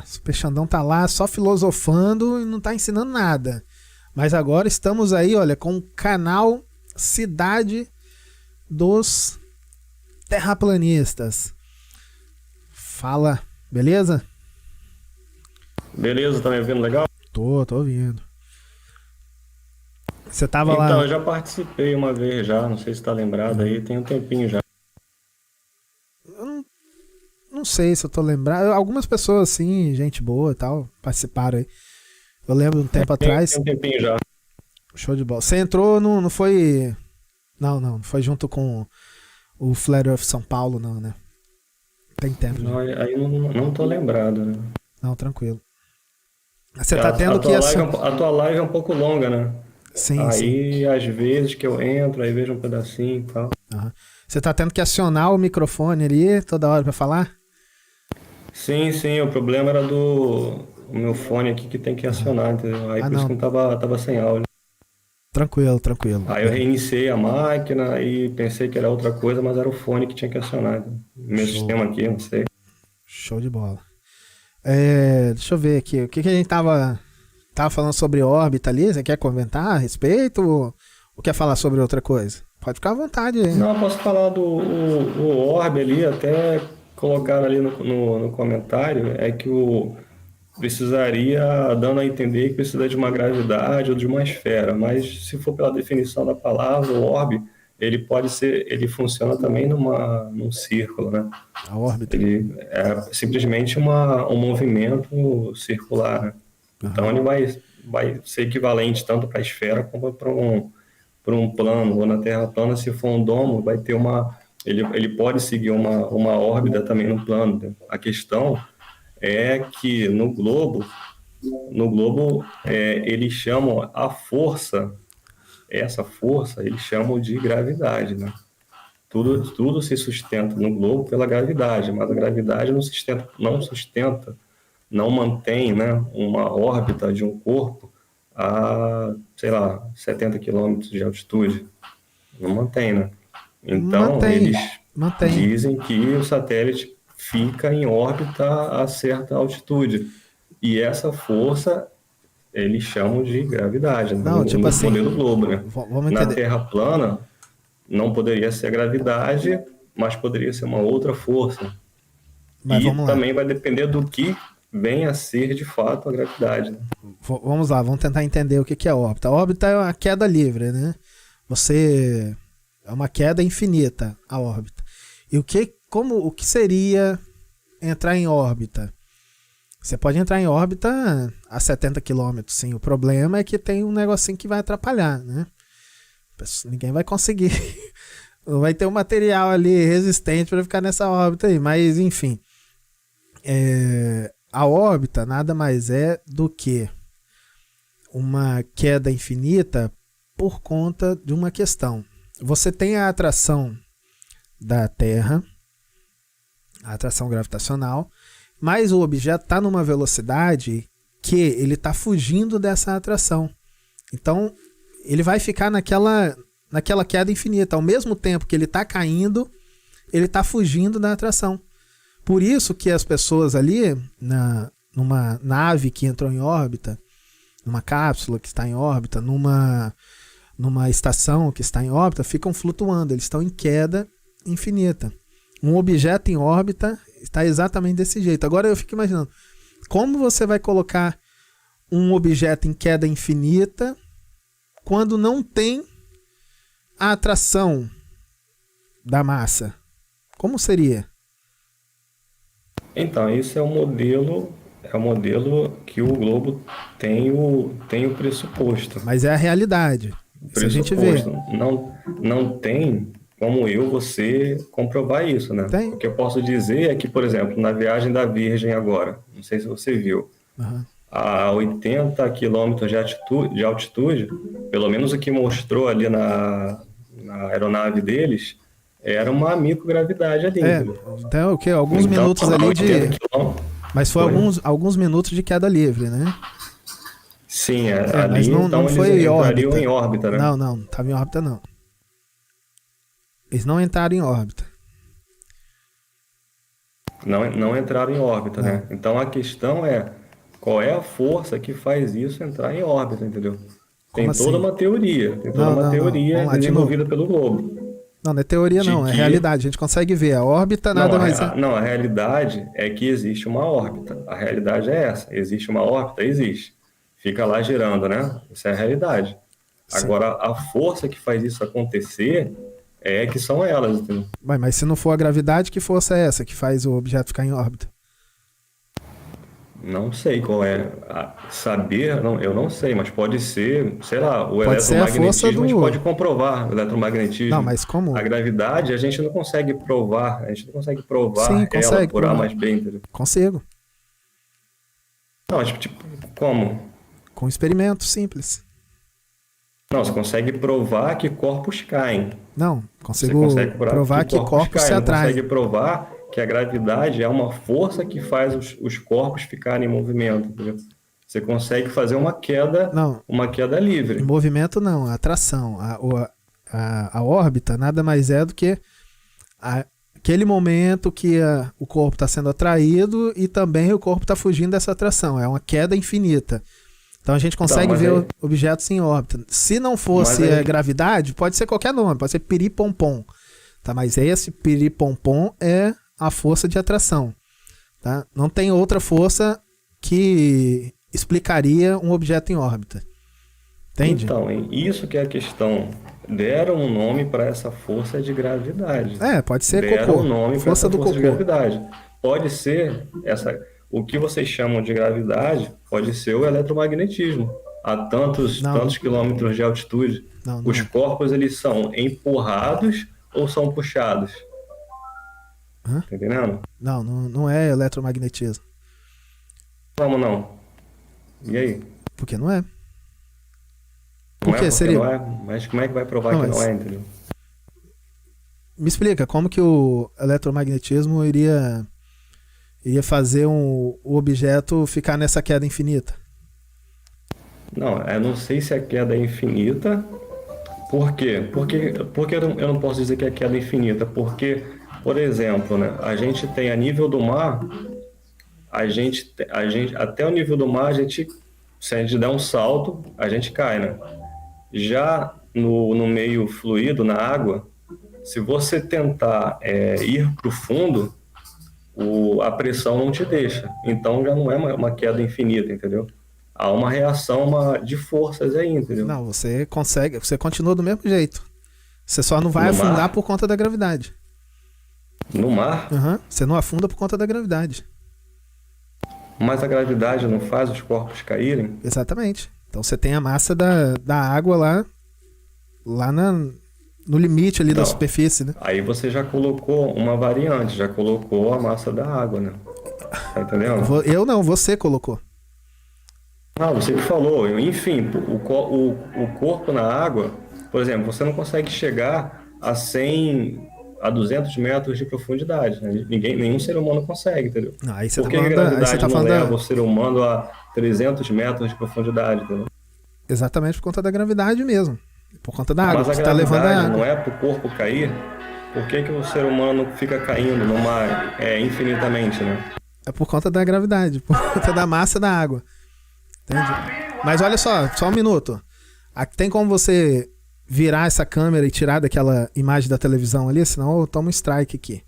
Super Xandão tá lá só filosofando e não tá ensinando nada. Mas agora estamos aí, olha, com o canal Cidade dos Terraplanistas. Fala, beleza? Beleza, tá me ouvindo legal? Tô ouvindo. Você tava lá. Então, eu já participei uma vez já, não sei se tá lembrado aí, tem um tempinho já. Eu não sei se eu tô lembrado. Algumas pessoas, assim, gente boa e tal, participaram aí. Eu lembro um tempo atrás. Tem um tempinho já. Show de bola. Você entrou, não foi. Não foi junto com o Flare Earth São Paulo, não, né? Tem tempo. Não, aí não tô lembrado, né? Não, tranquilo. Você tá tendo que a tua live é um pouco longa, né? Sim, aí, às vezes que eu entro, aí vejo um pedacinho e tal. Uhum. Você tá tendo que acionar o microfone ali toda hora pra falar? Sim, o problema era o meu fone aqui que tem que acionar, entendeu? Aí por isso que não tava sem áudio. Tranquilo. Aí eu reiniciei a máquina e pensei que era outra coisa, mas era o fone que tinha que acionar. Meu sistema aqui, não sei. Show de bola. Deixa eu ver aqui. O que a gente tava falando sobre órbita ali? Você quer comentar a respeito? Ou quer falar sobre outra coisa? Pode ficar à vontade aí. Não, eu posso falar do orbe ali, até colocar ali no comentário, é que precisaria, dando a entender que precisa de uma gravidade ou de uma esfera, mas se for pela definição da palavra, o orbe, ele funciona também num círculo, né? A órbita. Ele é simplesmente um movimento circular, né? Então ele vai ser equivalente tanto para a esfera como para um plano, ou na Terra plana, se for um domo, vai ter ele pode seguir uma órbita também no plano, né? A questão é que no globo eles chamam a força, essa força eles chamam de gravidade, né? Tudo se sustenta no globo pela gravidade, mas a gravidade não mantém, né, uma órbita de um corpo a, sei lá, 70 quilômetros de altitude. Não mantém, né? Então, eles dizem que o satélite fica em órbita a certa altitude. E essa força eles chamam de gravidade, né? Não, tipo no assim, modelo globo, né? Vamos Na entender. Terra plana, não poderia ser a gravidade, mas poderia ser uma outra força. Mas e também vai depender do que vem a ser de fato a gravidade. Né? Vamos lá, vamos tentar entender o que é órbita. A órbita é uma queda livre, né? É uma queda infinita, a órbita. E o que seria entrar em órbita? Você pode entrar em órbita a 70 km, sim. O problema é que tem um negocinho que vai atrapalhar, né? Ninguém vai conseguir. Não vai ter um material ali resistente para ficar nessa órbita aí. Mas, enfim. A órbita nada mais é do que uma queda infinita por conta de uma questão. Você tem a atração da Terra, a atração gravitacional, mas o objeto está numa velocidade que ele está fugindo dessa atração. Então, ele vai ficar naquela queda infinita. Ao mesmo tempo que ele está caindo, ele está fugindo da atração. Por isso que as pessoas ali, numa nave que entrou em órbita, numa cápsula que está em órbita, numa estação que está em órbita, ficam flutuando, eles estão em queda infinita. Um objeto em órbita está exatamente desse jeito. Agora eu fico imaginando, como você vai colocar um objeto em queda infinita quando não tem a atração da massa? Como seria? Então, isso é o modelo que o globo tem o pressuposto. Mas é a realidade. Se a gente vê. Não tem como você comprovar isso, né? Tem. O que eu posso dizer é que, por exemplo, na viagem da Virgem agora, não sei se você viu, a 80 quilômetros de altitude, pelo menos o que mostrou ali na aeronave deles, era uma microgravidade ali. Então, o que? Alguns minutos ali de... Mas foi alguns minutos de queda livre, né? Sim, ali mas não, então não foi eles órbita. entrariam em órbita, né? Não estava em órbita não. Eles não entraram em órbita. não entraram em órbita, Não. né? Então a questão é qual é a força que faz isso entrar em órbita, entendeu? Como assim? Tem toda Não, uma não, não. teoria Vamos lá, de novo. desenvolvida pelo globo Não, não é teoria, de não. É que realidade. A gente consegue ver. A órbita não, nada mais é. não, a realidade é que existe uma órbita. A realidade é essa. Existe uma órbita? Existe. Fica lá girando, né? Isso é a realidade. Sim. Agora, a força que faz isso acontecer é que são elas, entendeu? Mas se não for a gravidade, que força é essa que faz o objeto ficar em órbita? Não sei qual é. Saber, não, eu não sei, mas pode ser, sei lá, o Pode ser a força eletromagnetismo a gente do. pode comprovar, o Não, eletromagnetismo. mas A como? gravidade a gente não consegue provar, a gente não consegue Sim, provar ela consegue por A provar. mais B, entendeu? Consigo. Não, mas tipo, como? Com um experimento simples. Não, você consegue provar que corpos caem. Não, Você consigo consegue provar que provar que corpos corpos se caem. Não consegue atraem. provar que a gravidade é uma força que faz os corpos ficarem em movimento, entendeu? Você consegue fazer Não, uma queda em livre. movimento não, a atração. A órbita nada mais é do que aquele momento que o corpo está sendo atraído e também o corpo está fugindo dessa atração. É uma queda infinita. Então a gente Então, consegue ver objetos em órbita. Se não fosse a gravidade, pode ser qualquer nome, pode ser piripompom. Tá? Mas esse piripompom é a força de atração. Tá? Não tem outra força que explicaria um objeto em órbita. Entende? Então, isso que é a questão. Deram um nome para essa força de gravidade. Pode ser Deram cocô. um nome para Força essa do força de cocô. gravidade. Pode ser o que vocês chamam de gravidade, pode ser o eletromagnetismo. A Não, tantos quilômetros de altitude, não, não os é. corpos eles são empurrados ou são puxados? Hã? Tá entendendo? Não, não, não é eletromagnetismo. Como não? E aí? Porque não é. Por Não é que porque seria? não é? Mas como é que vai provar Não, que não mas é, entendeu? me explica como que o eletromagnetismo iria fazer o objeto ficar nessa queda infinita. Não, eu não sei se a queda é infinita. Por quê? Porque eu não posso dizer que a queda é infinita. Porque, por exemplo, né, a gente tem a nível do mar, até o nível do mar, se a gente der um salto, a gente cai, né? Já no meio fluido, na água, se você tentar ir para o fundo, a pressão não te deixa. Então já não é uma queda infinita, entendeu? Há uma reação de forças aí, entendeu? Não, você consegue, você continua do mesmo jeito. Você só não vai No afundar mar, por conta da gravidade. no mar, Uhum, você não afunda por conta da gravidade. mas a gravidade não faz os corpos caírem. Exatamente. Então você tem a massa da água lá no limite ali da Então, superfície, né? aí você já colocou uma variante, já colocou a massa da água, né? Tá entendendo? Eu não, você colocou. Ah, você que falou. Enfim, o corpo na água, por exemplo, você não consegue chegar a 100, a 200 metros de profundidade, né? Nenhum ser humano consegue, entendeu? Não, aí você Por tá que a falando aí você gravidade tá não falando leva o ser humano a 300 metros de profundidade, entendeu? exatamente por conta da gravidade mesmo. Por conta da água, Mas a que está levando a gravidade não água. é para o corpo cair? Por que o ser humano fica caindo no mar infinitamente, né? É por conta da gravidade, por conta da massa da água. Entende? Mas olha só um minuto. Tem como você virar essa câmera e tirar daquela imagem da televisão ali? Senão eu tomo um strike aqui.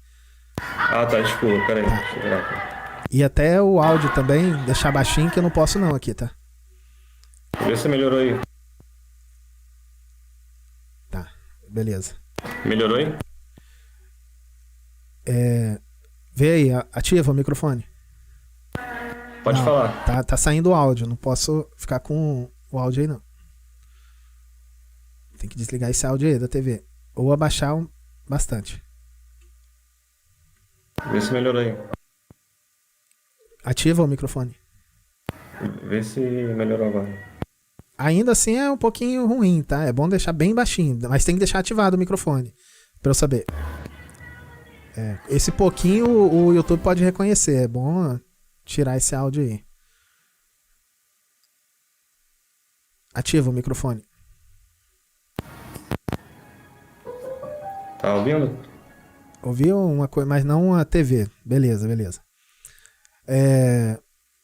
Ah, tá, desculpa, peraí. Deixa eu virar aqui. E até o áudio também, deixar baixinho, que eu não posso não aqui, tá? Vê se melhorou aí. Tá, beleza. Melhorou aí? Vê aí, ativa o microfone. Pode Não, falar. tá saindo o áudio, não posso ficar com o áudio aí não. Tem que desligar esse áudio aí da TV. Ou abaixar bastante. Vê se melhorou aí. Ativa o microfone. Vê se melhorou agora. Ainda assim é um pouquinho ruim, tá? É bom deixar bem baixinho, mas tem que deixar ativado o microfone pra eu saber. Esse pouquinho o YouTube pode reconhecer. É bom tirar esse áudio aí. Ativa o microfone. Tá ouvindo? Ouvi uma coisa, mas não a TV. Beleza.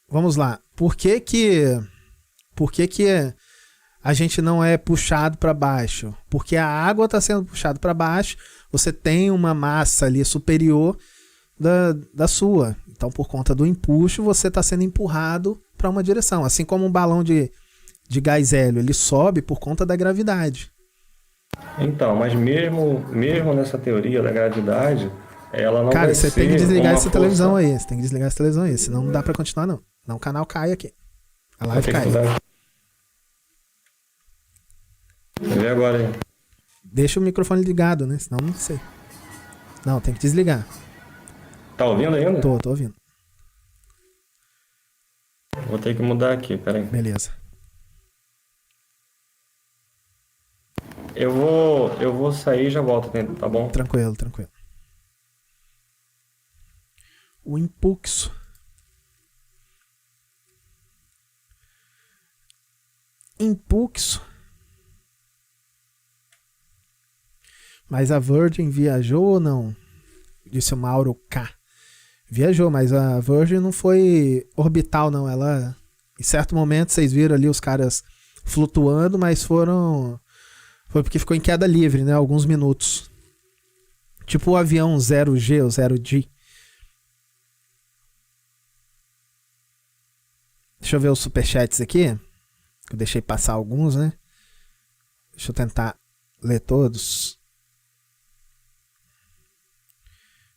Vamos lá. Por que a gente não é puxado para baixo? Porque a água está sendo puxada para baixo, você tem uma massa ali superior da sua. Então, por conta do empuxo, você está sendo empurrado para uma direção. Assim como um balão de gás hélio, ele sobe por conta da gravidade. Então, mas mesmo nessa teoria da gravidade, ela não Cara, vai você ser tem que desligar essa força... televisão aí. Você tem que desligar essa televisão aí, senão não dá para continuar, não. Senão o canal cai aqui. A live cai. Vê agora aí. Deixa o microfone ligado, né? Senão não sei. Não, tem que desligar. Tá ouvindo ainda? Tô ouvindo. Vou ter que mudar aqui, peraí. Beleza. Eu vou sair e já volto, tá bom? Tranquilo. O impulso. Mas a Virgin viajou ou não? Disse o Mauro K. Viajou, mas a Virgin não foi orbital, não. Ela, em certo momento, vocês viram ali os caras flutuando, mas foi porque ficou em queda livre, né? Alguns minutos. Tipo o avião 0G ou 0G. Deixa eu ver os superchats aqui. Eu deixei passar alguns, né? Deixa eu tentar ler todos.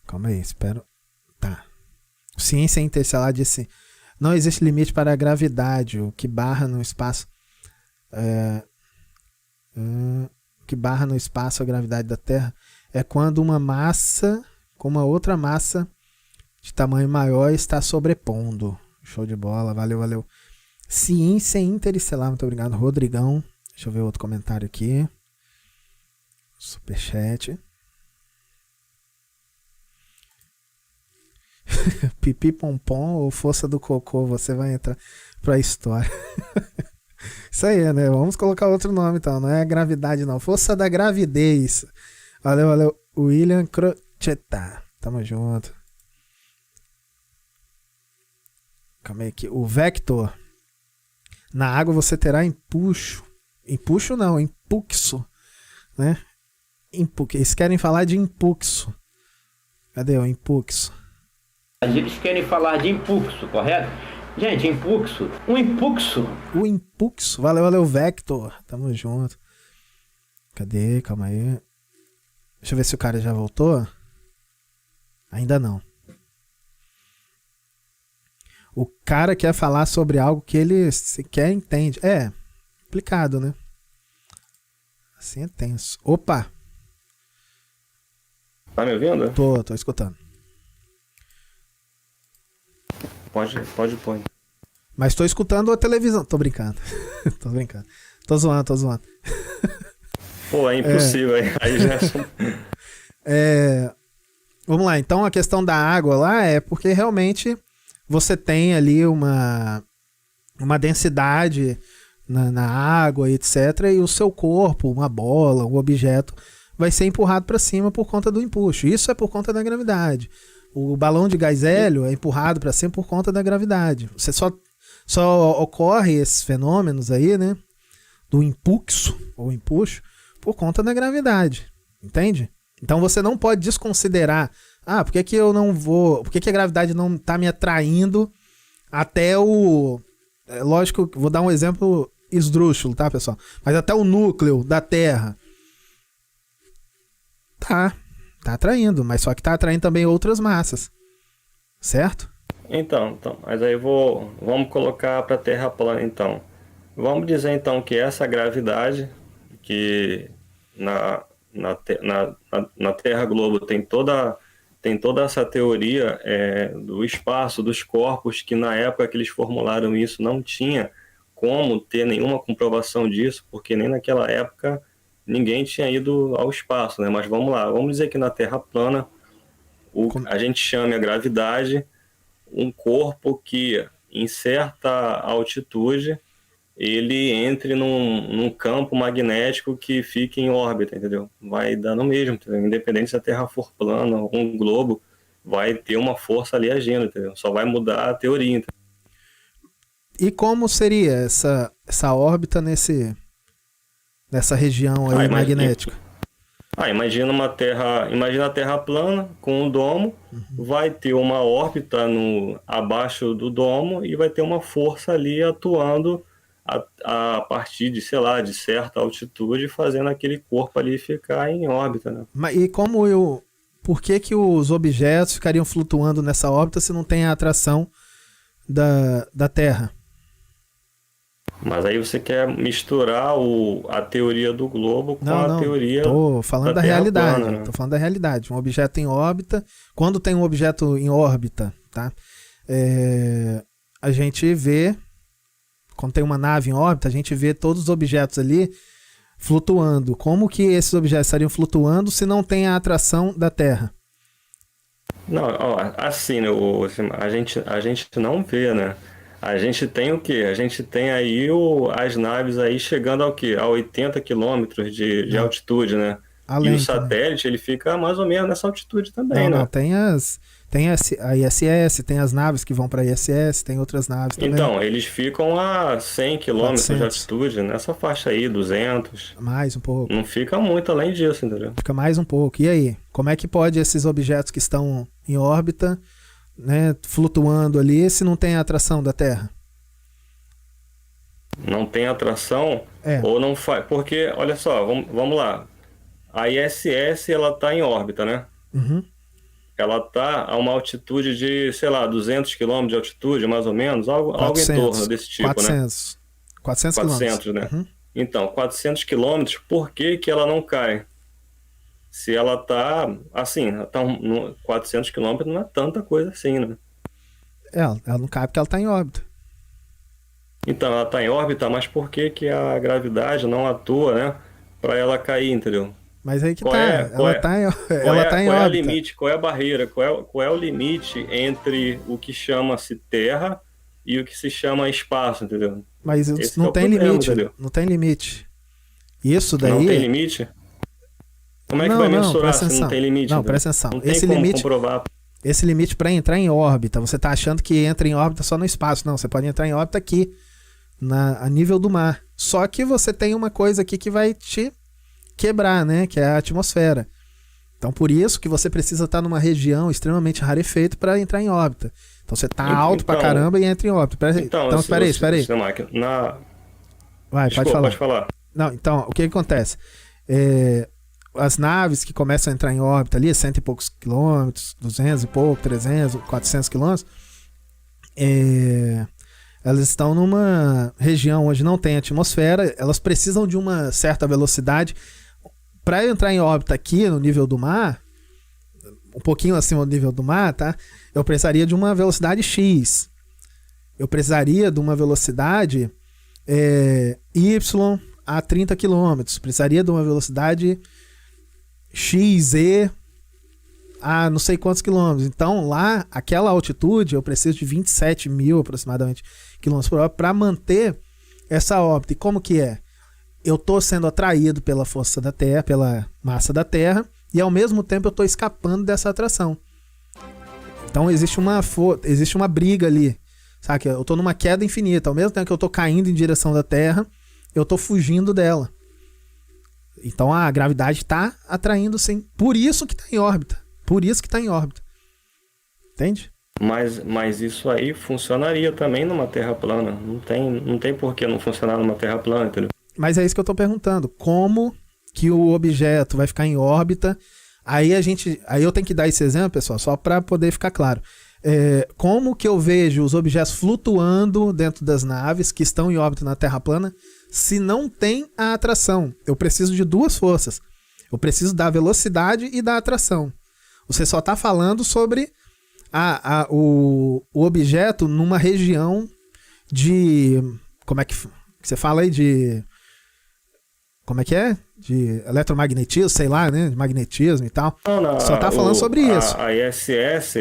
Calma aí, espero. Tá. Ciência Interestelar disse: não existe limite para a gravidade, o que barra no espaço. O que barra no espaço a gravidade da Terra é quando uma massa com uma outra massa de tamanho maior está sobrepondo. Show de bola, valeu. Ciência Interestelar, muito obrigado, Rodrigão. Deixa eu ver outro comentário aqui. Superchat. Pipi Pompom ou Força do Cocô, você vai entrar pra história. Isso aí, né? Vamos colocar outro nome então, não é gravidade não. Força da gravidez. Valeu. William Crocetta. Tamo junto. Calma aí aqui. O Vector. Na água você terá empuxo. Empuxo não, impulso. Né? Eles querem falar de impulso. Cadê o impulso? Eles querem falar de impulso, correto? Gente, impulso. O impulso. Valeu, Vector. Tamo junto. Cadê? Calma aí. Deixa eu ver se o cara já voltou. Ainda não. O cara quer falar sobre algo que ele sequer entende. É, complicado, né? Assim é tenso. Opa! Tá me ouvindo? Tô escutando. Pode pôr. Mas tô escutando a televisão. Tô brincando. Tô zoando. Pô, é impossível. Aí já... Vamos lá. Então a questão da água lá é porque realmente você tem ali uma densidade na água, etc. E o seu corpo, uma bola, um objeto, vai ser empurrado para cima por conta do empuxo. Isso é por conta da gravidade. O balão de gás hélio é empurrado para cima por conta da gravidade. Você só ocorre esses fenômenos aí, né? Do impulso ou empuxo por conta da gravidade. Entende? Então você não pode desconsiderar. Por que eu não vou... Por que a gravidade não está me atraindo até o... lógico, vou dar um exemplo esdrúxulo, tá, pessoal? Mas até o núcleo da Terra. Tá atraindo, mas só que tá atraindo também outras massas. Certo? Então, mas aí vamos colocar para a Terra plana, então. Vamos dizer, então, que essa gravidade, que na Terra Globo tem toda essa teoria do espaço, dos corpos, que na época que eles formularam isso não tinha como ter nenhuma comprovação disso, porque nem naquela época ninguém tinha ido ao espaço, né? Mas vamos lá, vamos dizer que na Terra plana a gente chama a gravidade um corpo que em certa altitude ele entre num campo magnético que fique em órbita, entendeu? Vai dar no mesmo, entendeu? Independente se a Terra for plana ou um globo, vai ter uma força ali agindo, entendeu? Só vai mudar a teoria, entendeu? E como seria essa órbita nessa região aí magnética? Imagina a Terra plana com um domo, vai ter uma órbita abaixo do domo e vai ter uma força ali atuando a partir de, sei lá, de certa altitude, fazendo aquele corpo ali ficar em órbita, né? E por que os objetos ficariam flutuando nessa órbita se não tem a atração da Terra? Mas aí você quer misturar a teoria do globo com a teoria tô falando da realidade, plana, né? Tô falando da realidade. Um objeto em órbita, quando tem um objeto em órbita, tá? A gente vê, quando tem uma nave em órbita, a gente vê todos os objetos ali flutuando. Como que esses objetos estariam flutuando se não tem a atração da Terra? Não, assim, a gente não vê, né? A gente tem o quê? A gente tem aí as naves aí chegando ao quê? A 80 quilômetros de altitude, né? E o satélite, ele fica mais ou menos nessa altitude também, né? Não, tem a ISS, tem as naves que vão para a ISS, tem outras naves também. Então, eles ficam a 100 quilômetros de altitude, nessa faixa aí, 200. Mais um pouco. Não fica muito além disso, entendeu? Fica mais um pouco. E aí? Como é que pode esses objetos que estão em órbita, né, flutuando ali, se não tem a atração da Terra? Não tem atração? Ou não faz? Porque, olha só, vamos lá. A ISS, ela tá em órbita, né? Uhum. Ela tá a uma altitude de, sei lá, 200 km de altitude, mais ou menos, algo em torno desse tipo, 400. Né? 400 né? Uhum. Então, 400 km, por que ela não cai? Se ela tá, assim, 400 km não é tanta coisa assim, né? Ela não cai porque ela tá em órbita. Então, ela tá em órbita, mas por que a gravidade não atua, né, para ela cair, entendeu? Mas aí que ela tá em órbita. Qual é o limite, qual é a barreira, qual é o limite entre o que chama-se Terra e o que se chama espaço, entendeu? Mas não tem limite, entendeu? Não tem limite. Isso daí... Não tem limite? Como é que vai mensurar se não tem limite? Não, presta atenção. Não tem como comprovar. Esse limite para entrar em órbita, você tá achando que entra em órbita só no espaço. Não, você pode entrar em órbita aqui, a nível do mar. Só que você tem uma coisa aqui que vai te quebrar, né? Que é a atmosfera. Então, por isso que você precisa estar numa região extremamente rarefeita para entrar em órbita. Então, você tá alto pra caramba e entra em órbita. Espera aí. Vai, pode falar. Não, então, o que acontece? As naves que começam a entrar em órbita ali, 100 e poucos quilômetros, 200 e pouco, 300, 400 quilômetros, elas estão numa região onde não tem atmosfera, elas precisam de uma certa velocidade. Para entrar em órbita aqui no nível do mar, um pouquinho acima do nível do mar, tá? Eu precisaria de uma velocidade X. Eu precisaria de uma velocidade Y a 30 km. Precisaria de uma velocidade XZ a não sei quantos quilômetros. Então, lá, aquela altitude, eu preciso de 27 mil aproximadamente quilômetros por hora para manter essa órbita. E como que é? Eu estou sendo atraído pela força da Terra, pela massa da Terra, e ao mesmo tempo eu estou escapando dessa atração. Então existe uma briga ali, sabe? Eu estou numa queda infinita. Ao mesmo tempo que eu estou caindo em direção da Terra, eu estou fugindo dela. Então a gravidade está atraindo, sim. Por isso que está em órbita. Entende? Mas isso aí funcionaria também numa Terra plana. Não tem por que não funcionar numa Terra plana, entendeu? Mas é isso que eu estou perguntando. Como que o objeto vai ficar em órbita? Aí eu tenho que dar esse exemplo, pessoal, só para poder ficar claro. Como que eu vejo os objetos flutuando dentro das naves que estão em órbita na Terra plana se não tem a atração? Eu preciso de duas forças. Eu preciso da velocidade e da atração. Você só está falando sobre o objeto numa região de... Como é que você fala aí de... Como é que é? De eletromagnetismo, sei lá, né? De magnetismo e tal. Não, só tá falando sobre isso. A ISS,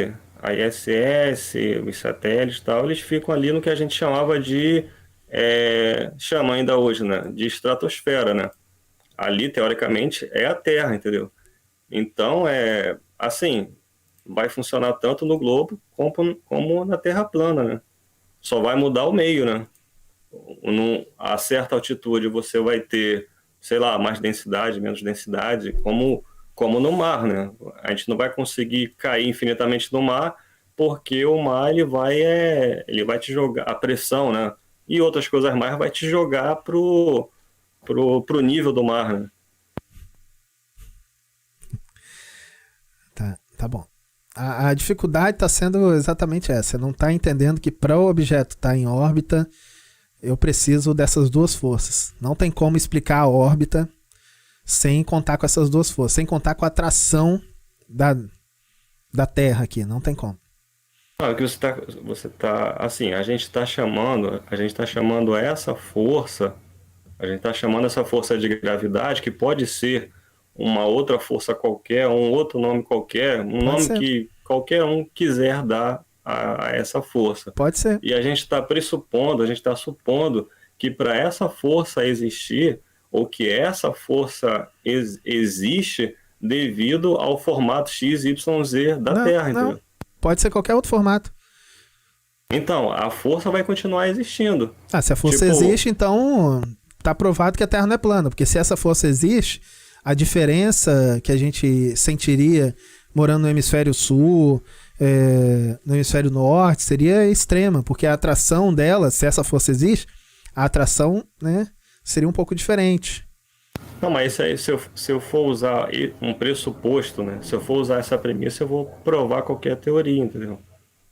os satélites e tal, eles ficam ali no que a gente chamava de chama ainda hoje, né, de estratosfera, né? Ali, teoricamente, é a Terra, entendeu? Então, assim, vai funcionar tanto no globo como na Terra plana, né? Só vai mudar o meio, né? A certa altitude você vai ter, sei lá, mais densidade, menos densidade, como no mar, né? A gente não vai conseguir cair infinitamente no mar, porque o mar ele vai te jogar, a pressão, né? E outras coisas mais vai te jogar pro nível do mar, né? Tá bom. A dificuldade está sendo exatamente essa. Você não está entendendo que para o objeto estar em órbita, eu preciso dessas duas forças. Não tem como explicar a órbita sem contar com essas duas forças, sem contar com a atração da Terra aqui. Não tem como. Não, que você tá assim, a gente está chamando essa força, de gravidade, que pode ser uma outra força qualquer, um outro nome qualquer, nome que qualquer um quiser dar a essa força. Pode ser. E a gente está supondo que para essa força existir, ou que essa força existe devido ao formato XYZ da Terra, entendeu? Pode ser qualquer outro formato. Então, a força vai continuar existindo. Se a força existe, então tá provado que a Terra não é plana, porque se essa força existe, a diferença que a gente sentiria morando no hemisfério sul, no hemisfério norte, seria extrema, porque a atração dela, se essa força existe, a atração, né, seria um pouco diferente. Não, mas isso aí, se eu for usar um pressuposto, né, se eu for usar essa premissa, eu vou provar qualquer teoria, entendeu?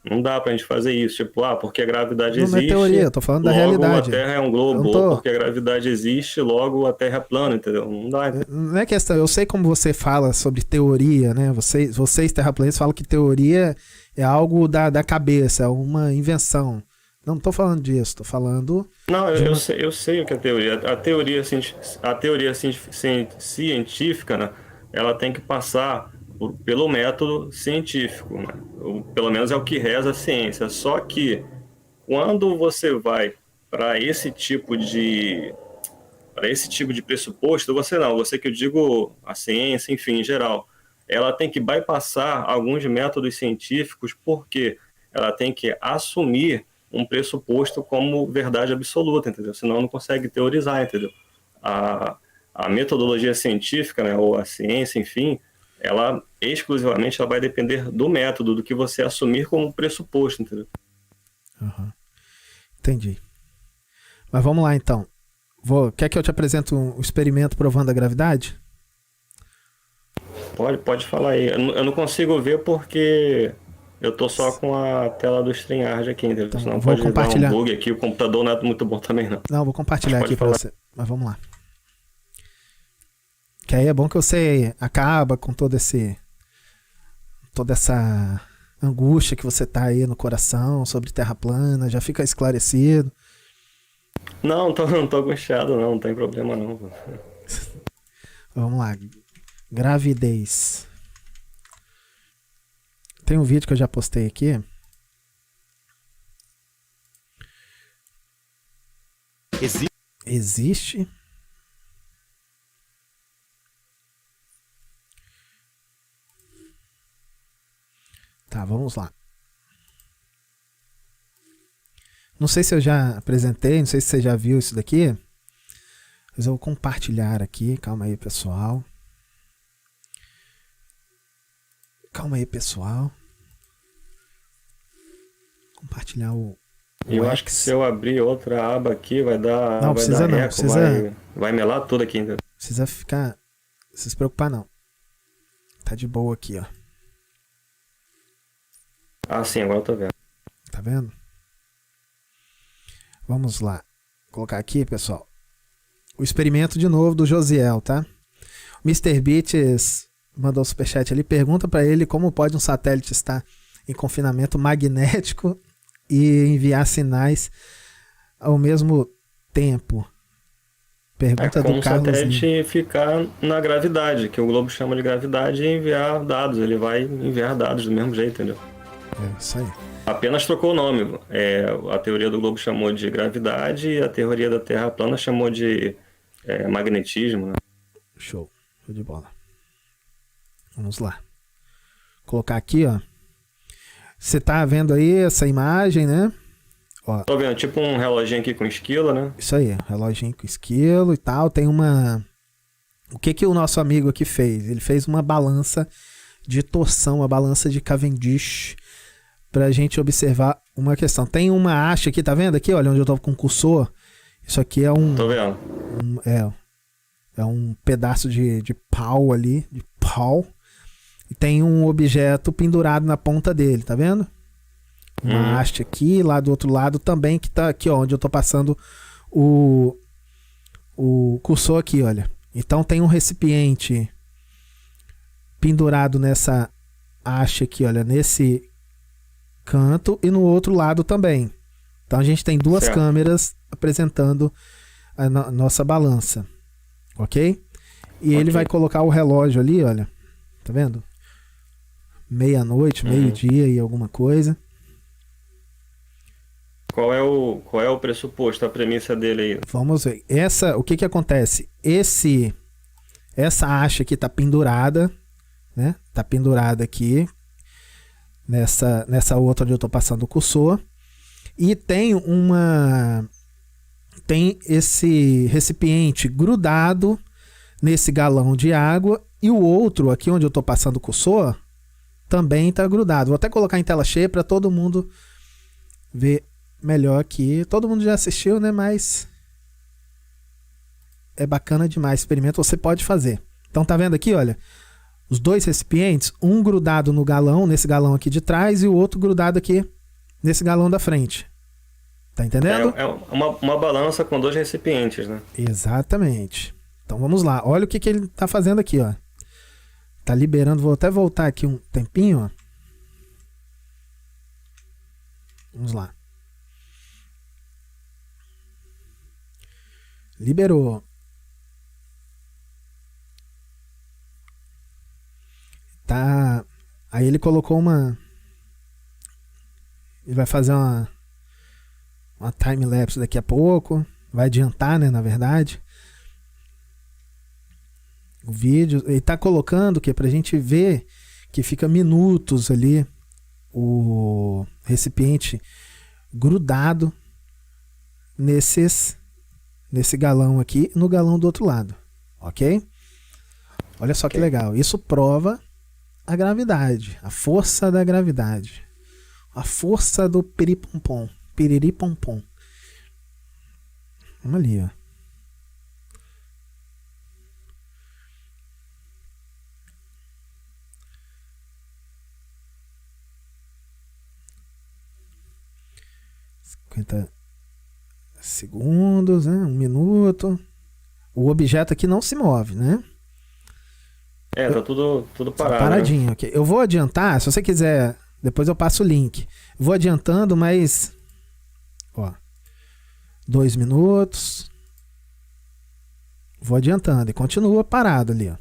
Não dá pra gente fazer isso, tipo, porque a gravidade existe. Não é teoria, eu tô falando da realidade. A Terra é um globo, ou porque a gravidade existe, logo a Terra é plana, entendeu? Não dá. Não é questão, eu sei como você fala sobre teoria, né? Vocês terraplanistas falam que teoria é algo da cabeça, é uma invenção. Não tô falando disso, tô falando... Não, eu sei o que é teoria. A teoria científica, né, ela tem que passar pelo método científico, né? Pelo menos é o que reza a ciência. Só que quando você vai para esse tipo de pressuposto, você que eu digo a ciência, enfim, em geral, ela tem que bypassar alguns métodos científicos, porque ela tem que assumir um pressuposto como verdade absoluta, entendeu? Senão não consegue teorizar, entendeu? A metodologia científica, né, ou a ciência, enfim, ela exclusivamente vai depender do método, do que você assumir como pressuposto, entendeu? Uhum. Entendi. Mas vamos lá, então. Quer que eu te apresente um experimento provando a gravidade? Pode falar aí. Eu não consigo ver porque eu tô só com a tela do StreamYard aqui, entendeu? Então, senão vou pode compartilhar. dar um bug aqui, o computador não é muito bom também, não. Não, vou compartilhar aqui para você. Mas vamos lá. Que aí é bom que você acaba com toda essa angústia que você tá aí no coração sobre Terra plana, já fica esclarecido. Não tô angustiado, não tem problema não. Vamos lá. Gravidez. Tem um vídeo que eu já postei aqui. Existe? Tá, vamos lá. Não sei se eu já apresentei, não sei se você já viu isso daqui, mas eu vou compartilhar aqui. Calma aí, pessoal. Compartilhar o eu acho que se eu abrir outra aba aqui vai dar. Não, precisa não. Vai melar tudo aqui, entendeu? Precisa ficar. Não se preocupar, não. Tá de boa aqui, ó. Ah, sim, agora eu tô vendo. Tá vendo? Vamos lá. Vou colocar aqui, pessoal. O experimento de novo do Josiel, tá? O Mr. Beats mandou o superchat ali. Pergunta pra ele como pode um satélite estar em confinamento magnético e enviar sinais ao mesmo tempo. Pergunta do Carlos. Como o satélite ficar na gravidade, que o globo chama de gravidade, e enviar dados. Ele vai enviar dados do mesmo jeito, entendeu? É isso aí. Apenas trocou o nome. A teoria do globo chamou de gravidade e a teoria da Terra plana chamou de magnetismo, né? Show de bola. Vamos lá. Vou colocar aqui, ó. Você tá vendo aí essa imagem, né? Ó. Tô vendo, tipo um reloginho aqui com esquilo, né? Isso aí, reloginho com esquilo e tal. Tem uma... O que o nosso amigo aqui fez? Ele fez uma balança de torção, uma balança de Cavendish, pra gente observar uma questão. Tem uma haste aqui, tá vendo aqui? Olha onde eu tô com o cursor. Isso aqui é um... Tô vendo. É um pedaço de pau ali, de pau. E tem um objeto pendurado na ponta dele, tá vendo? Uma haste aqui, lá do outro lado também, que tá aqui, ó, onde eu tô passando o cursor aqui, olha. Então tem um recipiente pendurado nessa haste aqui, olha, nesse canto e no outro lado também. Então a gente tem duas câmeras apresentando a nossa balança, ok? E ele vai colocar o relógio ali, olha, tá vendo? Meia-noite, meio-dia e alguma coisa. Qual é o pressuposto, a premissa dele aí? Vamos ver. O que acontece? Essa haste aqui tá pendurada, né? Tá pendurada aqui nessa outra onde eu tô passando o cursor. E tem esse recipiente grudado nesse galão de água e o outro aqui onde eu tô passando o cursor também tá grudado. Vou até colocar em tela cheia para todo mundo ver melhor aqui. Todo mundo já assistiu, né? Mas é bacana demais. Experimento, você pode fazer. Então tá vendo aqui, olha, os dois recipientes, um grudado no galão, nesse galão aqui de trás, e o outro grudado aqui nesse galão da frente. Tá entendendo? É uma balança com dois recipientes, né? Exatamente. Então vamos lá. Olha o que ele tá fazendo aqui, ó. Tá liberando, vou até voltar aqui um tempinho, ó. Vamos lá. Liberou. Tá. Aí ele colocou uma... Ele vai fazer uma time-lapse daqui a pouco. Vai adiantar, né, na verdade. O vídeo. Ele tá colocando o que? Pra gente ver que fica minutos ali o recipiente grudado nesse galão aqui, no galão do outro lado, ok? Olha só que legal, isso prova a gravidade, a força da gravidade, a força do piriripompom. Vamos ali, ó. Segundos, né? 1 minuto. O objeto aqui não se move, né? Tá tudo parado. Paradinho, né? Ok. Eu vou adiantar, se você quiser, depois eu passo o link. Vou adiantando, mas... Ó. 2 minutos. Vou adiantando e continua parado ali, ó.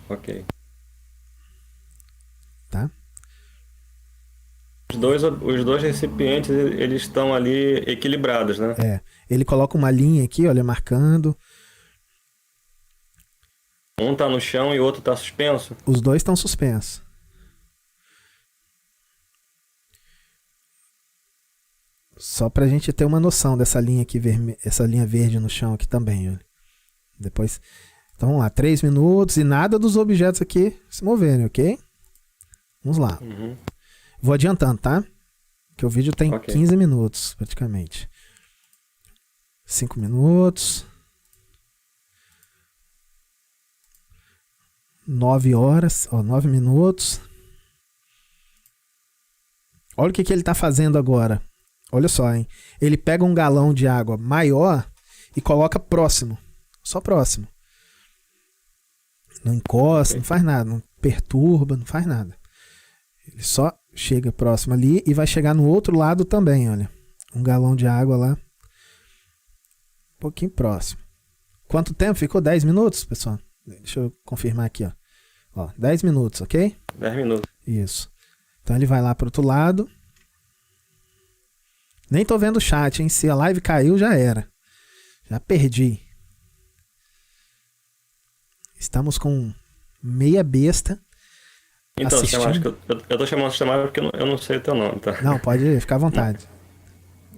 Ok. Tá? Os dois recipientes, eles estão ali equilibrados, né? Ele coloca uma linha aqui, olha, marcando. Um tá no chão e o outro tá suspenso? Os dois estão suspensos. Só pra gente ter uma noção dessa linha aqui, essa linha verde no chão aqui também, olha. Depois, então vamos lá, 3 minutos e nada dos objetos aqui se moverem, ok? Vamos lá. Vou adiantando, tá? Que o vídeo tem 15 minutos, praticamente. 5 minutos. 9 horas, 9 minutos. Olha o que ele tá fazendo agora. Olha só, hein? Ele pega um galão de água maior e coloca próximo. Só próximo. Não encosta, não faz nada. Não perturba, não faz nada. Ele só chega próximo ali e vai chegar no outro lado também, olha. Um galão de água lá. Um pouquinho próximo. Quanto tempo? Ficou 10 minutos, pessoal? Deixa eu confirmar aqui, ó. 10 minutos, ok? 10 minutos. Isso. Então ele vai lá para o outro lado. Nem tô vendo o chat, hein? Se a live caiu, já era. Já perdi. Estamos com meia besta. Então, assistindo. eu tô chamando de Samário porque eu não sei o teu nome, tá? Não, pode ficar à vontade.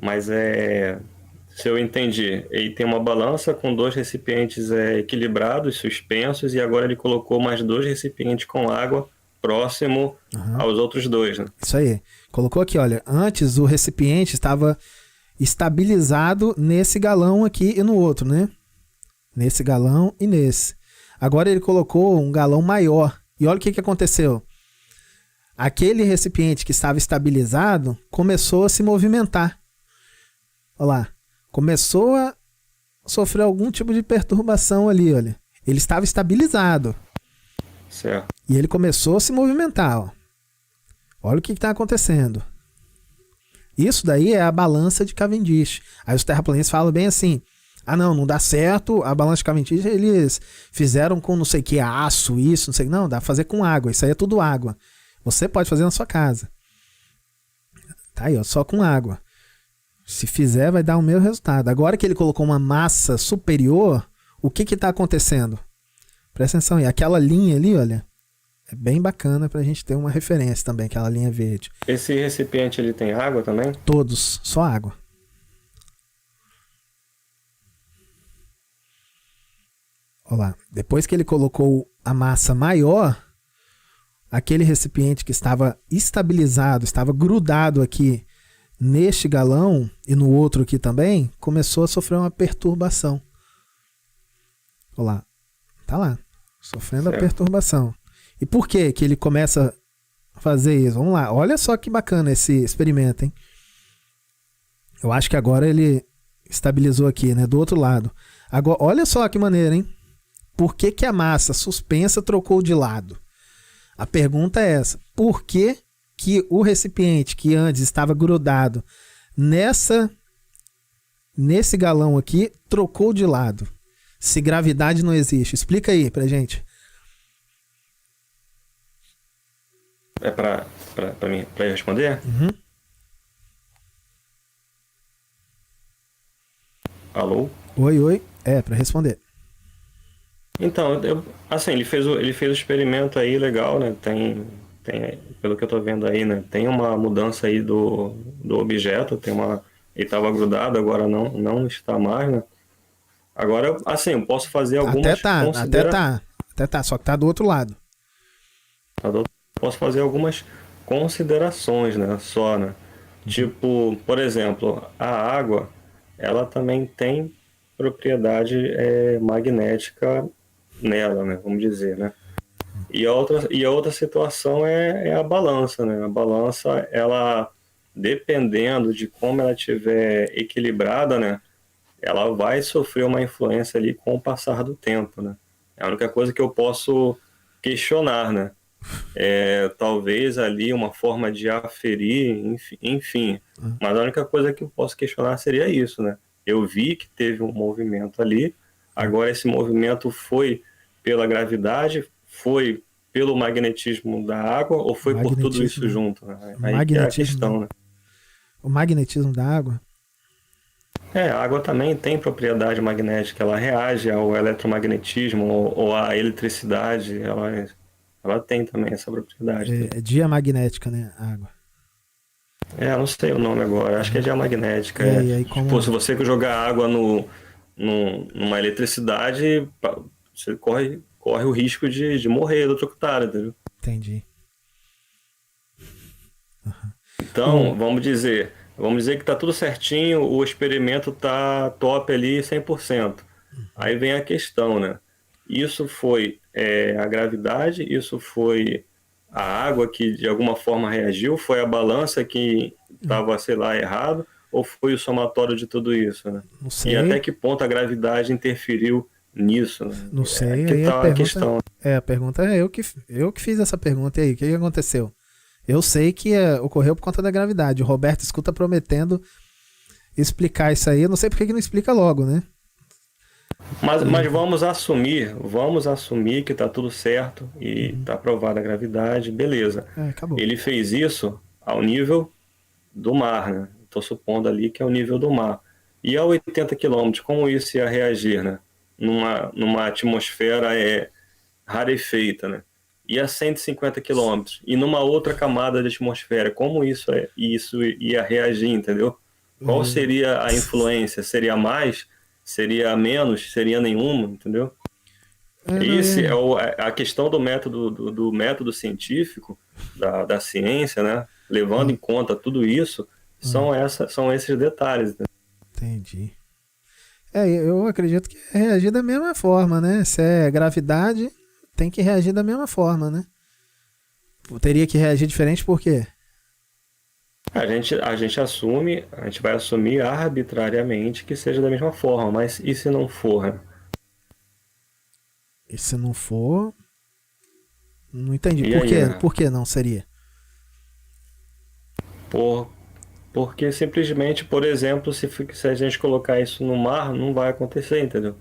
Mas se eu entendi, ele tem uma balança com 2 recipientes equilibrados, suspensos, e agora ele colocou mais 2 recipientes com água próximo aos outros 2, né? Isso aí. Colocou aqui, olha, antes o recipiente estava estabilizado nesse galão aqui e no outro, né? Nesse galão e nesse. Agora ele colocou um galão maior. E olha o que aconteceu. Aquele recipiente que estava estabilizado começou a se movimentar. Olha lá. Começou a sofrer algum tipo de perturbação ali, olha. Ele estava estabilizado. Certo. E ele começou a se movimentar, ó. Olha o que está acontecendo. Isso daí é a balança de Cavendish. Aí os terraplanistas falam bem assim: ah, não dá certo, a balança de Cavendish eles fizeram com não sei o que, aço, isso, não sei. Não, dá pra fazer com água, isso aí é tudo água. Você pode fazer na sua casa. Tá aí, ó, só com água. Se fizer, vai dar o mesmo resultado. Agora que ele colocou uma massa superior, o que está acontecendo? Presta atenção aí. Aquela linha ali, olha, é bem bacana para a gente ter uma referência também, aquela linha verde. Esse recipiente, ele tem água também? Todos, só água. Olha lá. Depois que ele colocou a massa maior, aquele recipiente que estava estabilizado, estava grudado aqui neste galão e no outro aqui também, começou a sofrer uma perturbação. Olha lá. Tá lá. Sofrendo a perturbação. E por que ele começa a fazer isso? Vamos lá. Olha só que bacana esse experimento, hein? Eu acho que agora ele estabilizou aqui, né? Do outro lado. Agora, olha só que maneira, hein? Por que a massa suspensa trocou de lado? A pergunta é essa. Por que o recipiente que antes estava grudado nesse galão aqui trocou de lado? Se gravidade não existe. Explica aí pra gente. É pra mim responder? Uhum. Alô? Oi. É, pra responder. Então, assim, ele fez o experimento aí legal, né? Tem, pelo que eu tô vendo aí, né? Tem uma mudança aí do objeto, ele estava grudado, agora não está mais, né? Agora, assim, eu posso fazer algumas Até tá, só que tá do outro lado. Posso fazer algumas considerações, né? Só, né? Tipo, por exemplo, a água, ela também tem propriedade magnética nela, né? Vamos dizer, né? E a outra situação é a balança, né? A balança, ela, dependendo de como ela estiver equilibrada, né? Ela vai sofrer uma influência ali com o passar do tempo, né? É a única coisa que eu posso questionar, né? Talvez ali uma forma de aferir, enfim. Mas a única coisa que eu posso questionar seria isso, né? Eu vi que teve um movimento ali, agora esse movimento foi pela gravidade, foi pelo magnetismo da água ou foi por tudo isso junto? Né? Aí que é a questão, né? O magnetismo da água? A água também tem propriedade magnética, ela reage ao eletromagnetismo ou à eletricidade, ela tem também essa propriedade. É diamagnética, né, a água? Não sei o nome agora, acho que é diamagnética. Tipo, se você jogar água numa eletricidade, você corre o risco de morrer eletrocutado, entendeu? Entendi. Então, vamos dizer que tá tudo certinho, o experimento tá top ali 100%. Aí vem a questão, né? Isso foi a gravidade, isso foi a água que de alguma forma reagiu, foi a balança que estava, sei lá, errado, ou foi o somatório de tudo isso, né? Não sei. E até que ponto a gravidade interferiu nisso, né? Não sei. Que tá a questão. A pergunta é eu que fiz essa pergunta. E aí, o que aconteceu? Eu sei que ocorreu por conta da gravidade. O Roberto escuta prometendo explicar isso aí. Eu não sei por que não explica logo, né? Mas vamos assumir que tá tudo certo e tá aprovada a gravidade, beleza. Acabou. Ele fez isso ao nível do mar, né? Estou supondo ali que é o nível do mar. E a 80 km, como isso ia reagir, né? Numa atmosfera rarefeita, né? E a 150 km, e numa outra camada de atmosfera, como isso ia reagir, entendeu? Qual seria a influência? Seria mais? Seria menos? Seria nenhuma, entendeu? Esse é a questão do método científico, da ciência, né? Levando em conta tudo isso, são esses detalhes. Né? Entendi. Eu acredito que reagir da mesma forma, né? Se é gravidade, tem que reagir da mesma forma, né? Teria que reagir diferente por quê? A gente vai assumir arbitrariamente que seja da mesma forma, mas e se não for? Né? E se não for... Não entendi. Por quê? Né? Por que não seria? Porque simplesmente, por exemplo, se a gente colocar isso no mar, não vai acontecer, entendeu?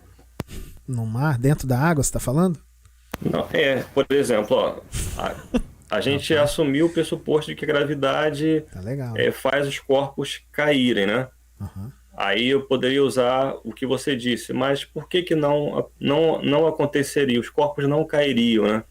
No mar? Dentro da água, você está falando? Não, por exemplo, ó, a gente assumiu o pressuposto de que a gravidade faz os corpos caírem, né? Uhum. Aí eu poderia usar o que você disse, mas por que não aconteceria? Os corpos não cairiam, né?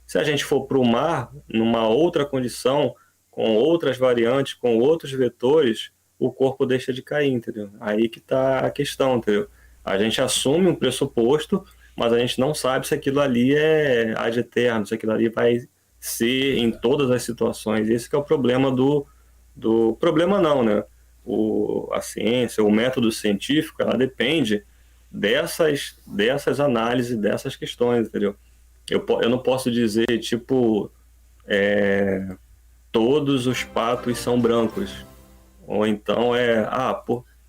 Se a gente for para o mar, numa outra condição, com outras variantes, com outros vetores, o corpo deixa de cair, entendeu? Aí que está a questão, entendeu? A gente assume um pressuposto, mas a gente não sabe se aquilo ali é ad eterno, se aquilo ali vai ser em todas as situações. Esse que é o problema problema não, né? A ciência, o método científico, ela depende dessas análises, dessas questões, entendeu? Eu não posso dizer, tipo, todos os patos são brancos. Ou então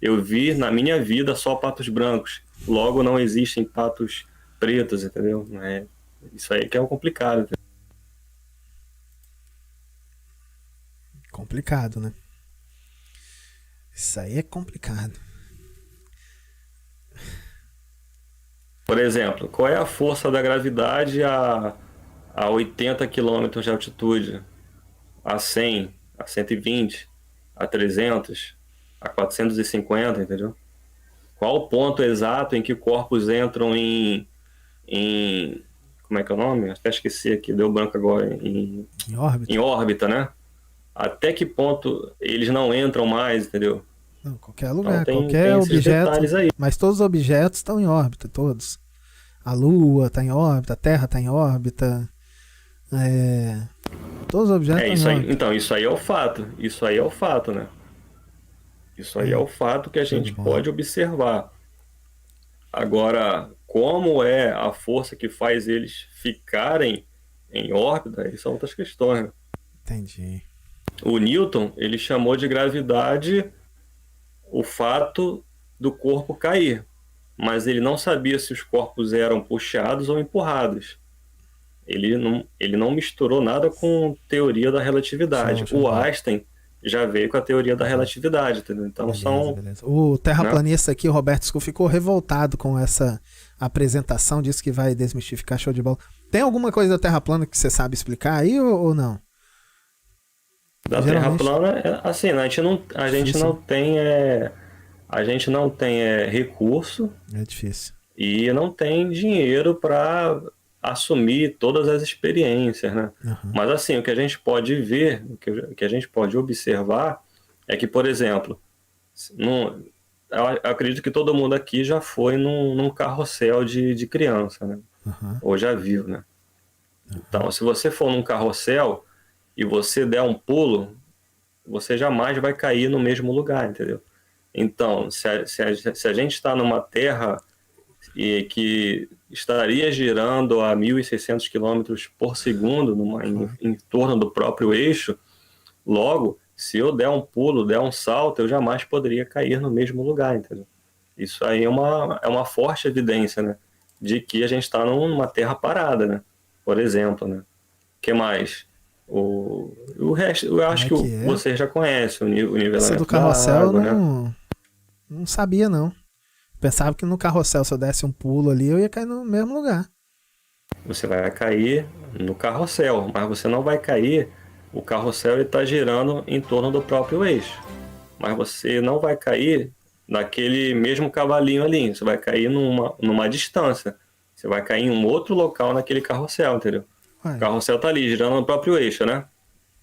eu vi na minha vida só patos brancos. Logo não existem patos pretos, entendeu? Isso aí que é o complicado. Entendeu? Complicado, né? Isso aí é complicado. Por exemplo, qual é a força da gravidade a 80 km de altitude? A 100, a 120, a 300, a 450, entendeu? Qual o ponto exato em que corpos entram em como é que é o nome? Até esqueci aqui, deu branco agora. Em órbita. Em órbita, né? Até que ponto eles não entram mais, entendeu? Não, qualquer lugar, então, qualquer objeto. Mas todos os objetos estão em órbita, todos. A Lua está em órbita, a Terra está em órbita. Todos os objetos estão em órbita. Então, isso aí é o fato. Isso aí é o fato, né? Isso aí é o fato que a gente pode observar. Agora, como é a força que faz eles ficarem em órbita, aí são outras questões. Né? Entendi. O Newton, ele chamou de gravidade o fato do corpo cair, mas ele não sabia se os corpos eram puxados ou empurrados. Ele não misturou nada com teoria da relatividade. O Einstein já veio com a teoria da relatividade, entendeu? Então beleza. O terraplanista aqui, o Roberto Scu, ficou revoltado com essa apresentação, disse que vai desmistificar, show de bola. Tem alguma coisa da Terra plana que você sabe explicar aí ou não? Da Terra plana, assim, a gente não tem recurso. É difícil. E não tem dinheiro para assumir todas as experiências, né? Uhum. Mas assim, o que a gente pode ver, o que a gente pode observar é que, por exemplo, eu acredito que todo mundo aqui já foi num carrossel de criança, né? Uhum. Ou já viu, né? Uhum. Então, se você for num carrossel e você der um pulo, você jamais vai cair no mesmo lugar, entendeu? Então, se a gente está numa terra e que estaria girando a 1.600 km por segundo em torno do próprio eixo, logo, se eu der um pulo, der um salto, eu jamais poderia cair no mesmo lugar, entendeu? Isso aí é uma forte evidência, né? De que a gente está numa terra parada, né? Por exemplo, né? O que mais? O resto, eu acho que você já conhece o nivelamento essa do carrossel da água, não sabia, não. Pensava que no carrossel, se eu desse um pulo ali, eu ia cair no mesmo lugar. Você vai cair no carrossel, mas você não vai cair. O carrossel está girando em torno do próprio eixo. mas você não vai cair naquele mesmo cavalinho ali, você vai cair numa distância, você vai cair em um outro local naquele carrossel, entendeu? O carrossel tá ali, girando no próprio eixo, né?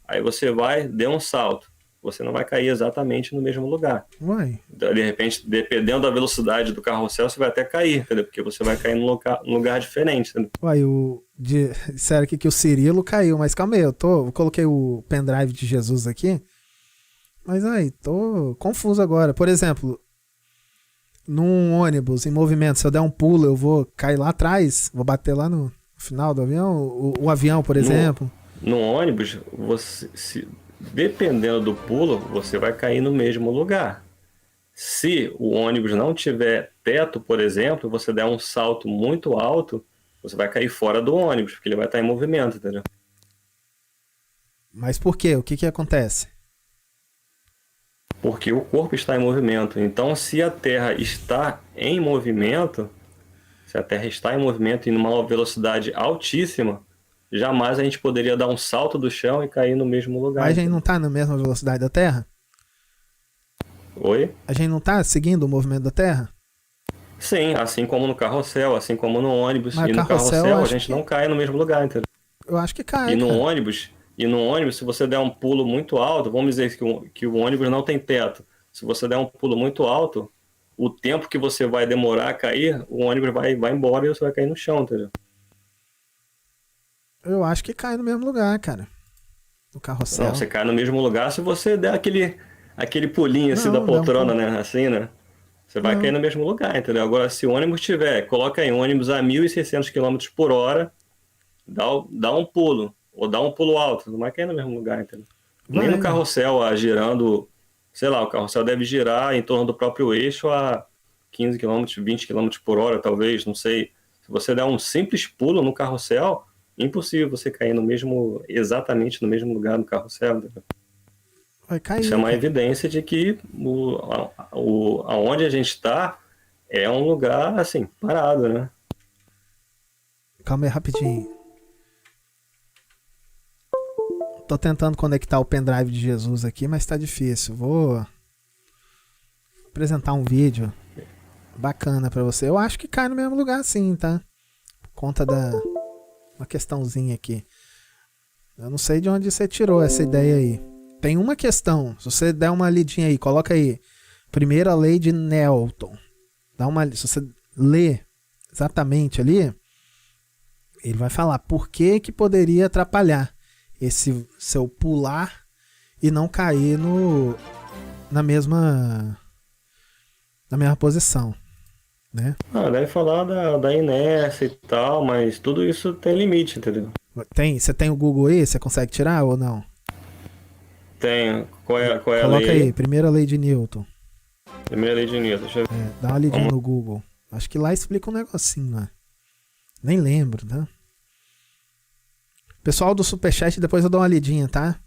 Aí você vai, dê um salto, você não vai cair exatamente no mesmo lugar. Uai. De repente, dependendo da velocidade do carrossel, você vai até cair, entendeu? Porque você vai cair num lugar diferente, entendeu? Uai, disseram aqui que o Cirilo caiu, mas calma aí, eu coloquei o pendrive de Jesus aqui, mas aí, tô confuso agora. Por exemplo, num ônibus em movimento, se eu der um pulo, eu vou cair lá atrás, vou bater lá no final do avião, o avião, por exemplo. No ônibus, dependendo do pulo, você vai cair no mesmo lugar. Se o ônibus não tiver teto, por exemplo, você der um salto muito alto, você vai cair fora do ônibus, porque ele vai estar em movimento, entendeu? Mas por quê? O que acontece? Porque o corpo está em movimento. Então, se a Terra está em movimento, se a Terra está em movimento e numa velocidade altíssima, jamais a gente poderia dar um salto do chão e cair no mesmo lugar. Mas a gente não está na mesma velocidade da Terra? Oi? A gente não está seguindo o movimento da Terra? Sim, assim como no carrossel, assim como no ônibus. Mas e no carrossel a gente não cai no mesmo lugar, entendeu? Eu acho que cai. E no ônibus, se você der um pulo muito alto, vamos dizer que o ônibus não tem teto. Se você der um pulo muito alto, o tempo que você vai demorar a cair, o ônibus vai embora e você vai cair no chão, entendeu? Eu acho que cai no mesmo lugar, cara. No carrossel. Não, você cai no mesmo lugar se você der aquele pulinho assim da poltrona, né? Assim, né? Você vai cair no mesmo lugar, entendeu? Agora, se o ônibus coloca aí um ônibus a 1.600 km por hora, dá um pulo, ou dá um pulo alto, não vai cair no mesmo lugar, entendeu? Nem no carrossel, girando, sei lá, o carrossel deve girar em torno do próprio eixo a 15 km, 20 km por hora, talvez, não sei. Se você der um simples pulo no carrossel, impossível você cair exatamente no mesmo lugar no carrossel, entendeu? Vai cair. Isso é uma evidência de que aonde a gente está é um lugar, assim, parado, né? Calma aí, rapidinho. Tô tentando conectar o pendrive de Jesus aqui, mas tá difícil. Vou apresentar um vídeo bacana pra você. Eu acho que cai no mesmo lugar sim, tá? Por conta uma questãozinha aqui. Eu não sei de onde você tirou essa ideia aí. Tem uma questão, se você der uma lidinha aí, coloca aí, primeira lei de Newton. Se você ler exatamente ali, ele vai falar por que poderia atrapalhar esse seu pular e não cair na mesma posição, né? Deve falar da inércia e tal, mas tudo isso tem limite, entendeu? Você tem o Google aí? Você consegue tirar ou não? Tem. Qual é a lei? Coloca aí, primeira lei de Newton. Primeira lei de Newton, deixa eu ver. Dá uma lidinha no Google. Acho que lá explica um negocinho lá. Nem lembro, tá? Pessoal do Superchat, depois eu dou uma lidinha, tá?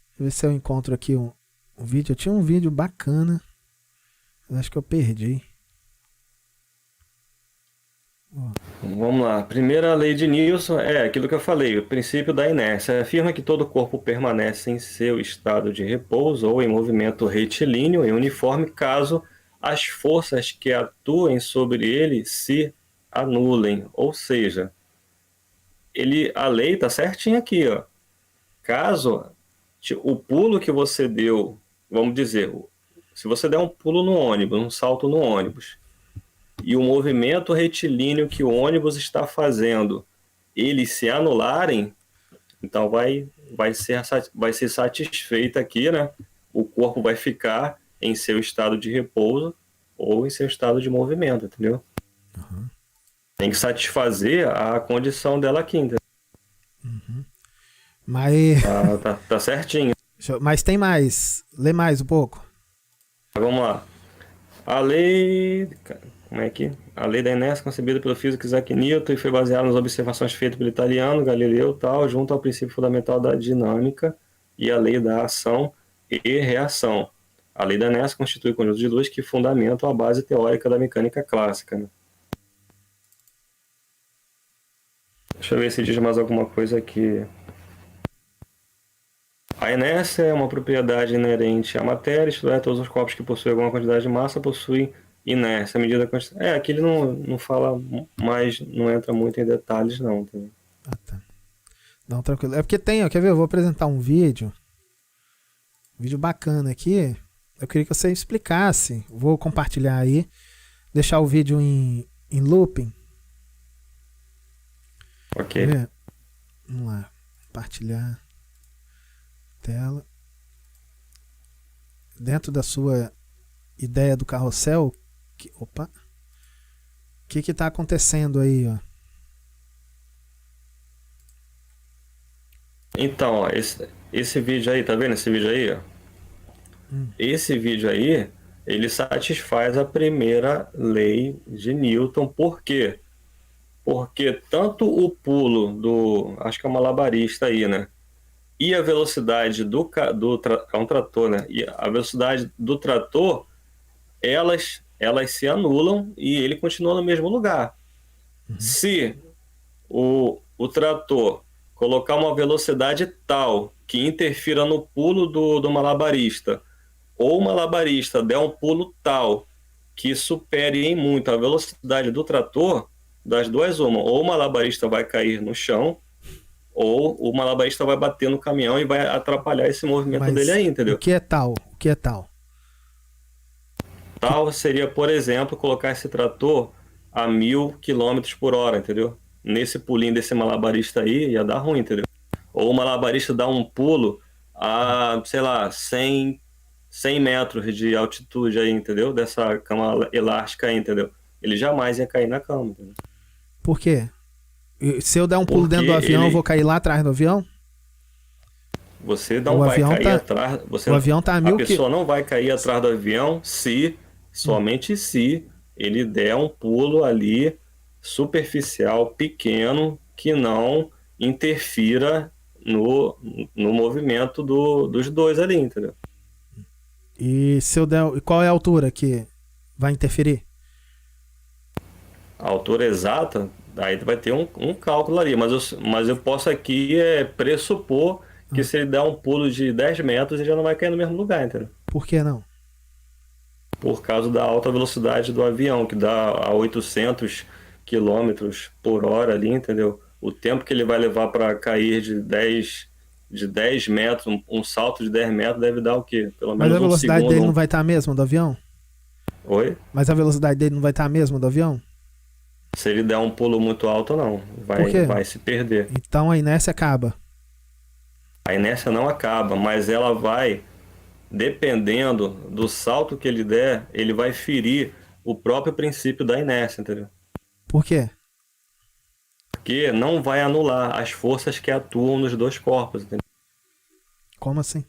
Deixa eu ver se eu encontro aqui um vídeo. Eu tinha um vídeo bacana. Mas acho que eu perdi. Vamos lá. Primeira lei de Newton é aquilo que eu falei, o princípio da inércia. Afirma que todo corpo permanece em seu estado de repouso ou em movimento retilíneo e uniforme caso as forças que atuem sobre ele se anulem. Ou seja, a lei está certinha aqui, ó. Caso o pulo que você deu, vamos dizer, se você der um pulo no ônibus, um salto no ônibus, e o movimento retilíneo que o ônibus está fazendo, eles se anularem, então vai ser satisfeita aqui, né? O corpo vai ficar em seu estado de repouso ou em seu estado de movimento, entendeu? Uhum. Tem que satisfazer a condição dela aqui, entendeu? Uhum. Mas... Tá certinho. Mas tem mais. Lê mais um pouco. Vamos lá. A lei... Como é que? A lei da inércia, concebida pelo físico Isaac Newton e foi baseada nas observações feitas pelo italiano Galileu, junto ao princípio fundamental da dinâmica e a lei da ação e reação. A lei da inércia constitui conjunto de leis que fundamentam a base teórica da mecânica clássica, né? Deixa eu ver se diz mais alguma coisa aqui. A inércia é uma propriedade inerente à matéria, isto é, todos os corpos que possuem alguma quantidade de massa possuem inércia. À medida que... aqui ele não fala mais, não entra muito em detalhes, não. Tá? Ah, tá. Não, tranquilo. É porque tem, ó, quer ver? Eu vou apresentar um vídeo bacana aqui. Eu queria que você explicasse. Vou compartilhar aí, deixar o vídeo em looping. Ok. Vamos lá, compartilhar tela. Dentro da sua ideia do carrossel, o que está acontecendo aí, ó? Então, ó, esse vídeo aí, tá vendo esse vídeo aí, ó? Esse vídeo aí, ele satisfaz a primeira lei de Newton. Por quê? Porque tanto o pulo do, acho que é um malabarista aí, né? E a velocidade é um trator, né? E a velocidade do trator, elas se anulam e ele continua no mesmo lugar. Se o trator colocar uma velocidade tal que interfira no pulo do malabarista, ou o malabarista der um pulo tal que supere em muito a velocidade do trator, das duas uma, ou o malabarista vai cair no chão, ou o malabarista vai bater no caminhão e vai atrapalhar esse movimento dele aí, entendeu? O que é tal? O que é tal? Tal seria, por exemplo, colocar esse trator a 1.000 km por hora, entendeu? Nesse pulinho desse malabarista aí ia dar ruim, entendeu? Ou o malabarista dá um pulo a, sei lá, 100 metros de altitude aí, entendeu? Dessa cama elástica aí, entendeu? Ele jamais ia cair na cama, entendeu? Por quê? Se eu der um pulo dentro do avião, eu vou cair lá atrás do avião? Você não vai cair atrás. O avião tá a 1.000 A pessoa não vai cair atrás do avião somente se ele der um pulo ali superficial, pequeno, que não interfira no movimento dos dois ali, entendeu? E se eu der, qual é a altura que vai interferir? A altura exata, aí vai ter um cálculo ali, mas eu posso aqui pressupor que se ele der um pulo de 10 metros, ele já não vai cair no mesmo lugar, entendeu? Por que não? Por causa da alta velocidade do avião, que dá a 800 km por hora ali, entendeu? O tempo que ele vai levar para cair de 10 metros, um salto de 10 metros deve dar o quê? Pelo menos Mas a velocidade segundo. dele não vai estar a mesma do avião? Oi? Mas a velocidade dele não vai estar a mesma do avião? Se ele der um pulo muito alto, não. Vai se perder. Então a inércia acaba. A inércia não acaba, mas ela vai, dependendo do salto que ele der, ele vai ferir o próprio princípio da inércia, entendeu? Por quê? Porque não vai anular as forças que atuam nos dois corpos, entendeu? Como assim?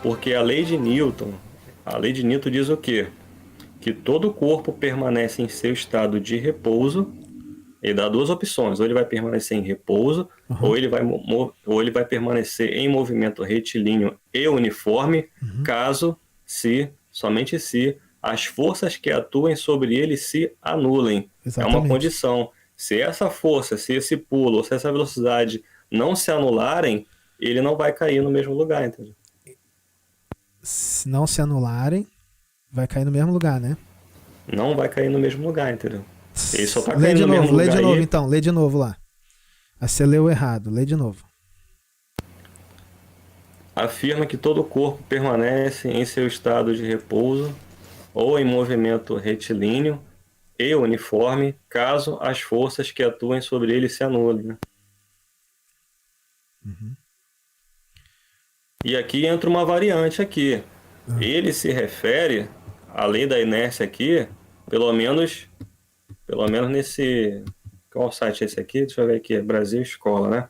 Porque a lei de Newton diz o quê? Que todo corpo permanece em seu estado de repouso. Ele dá duas opções: ou ele vai permanecer em repouso, ou ele vai permanecer em movimento retilíneo e uniforme, caso somente se as forças que atuem sobre ele se anulem. Exatamente. É uma condição. Se essa força, se esse pulo, ou se essa velocidade não se anularem, ele não vai cair no mesmo lugar, entendeu? Se não se anularem, vai cair no mesmo lugar, né? Não vai cair no mesmo lugar, entendeu? Ele só tá Lê caindo de no novo, mesmo lê lugar de novo aí. então, lê de novo lá. Você leu errado, lê de novo. Afirma que todo corpo permanece em seu estado de repouso ou em movimento retilíneo e uniforme, caso as forças que atuem sobre ele se anulem, né? E aqui entra uma variante aqui. Ele se refere, além da inércia aqui, pelo menos nesse... Qual site é esse aqui? Deixa eu ver aqui, Brasil Escola, né?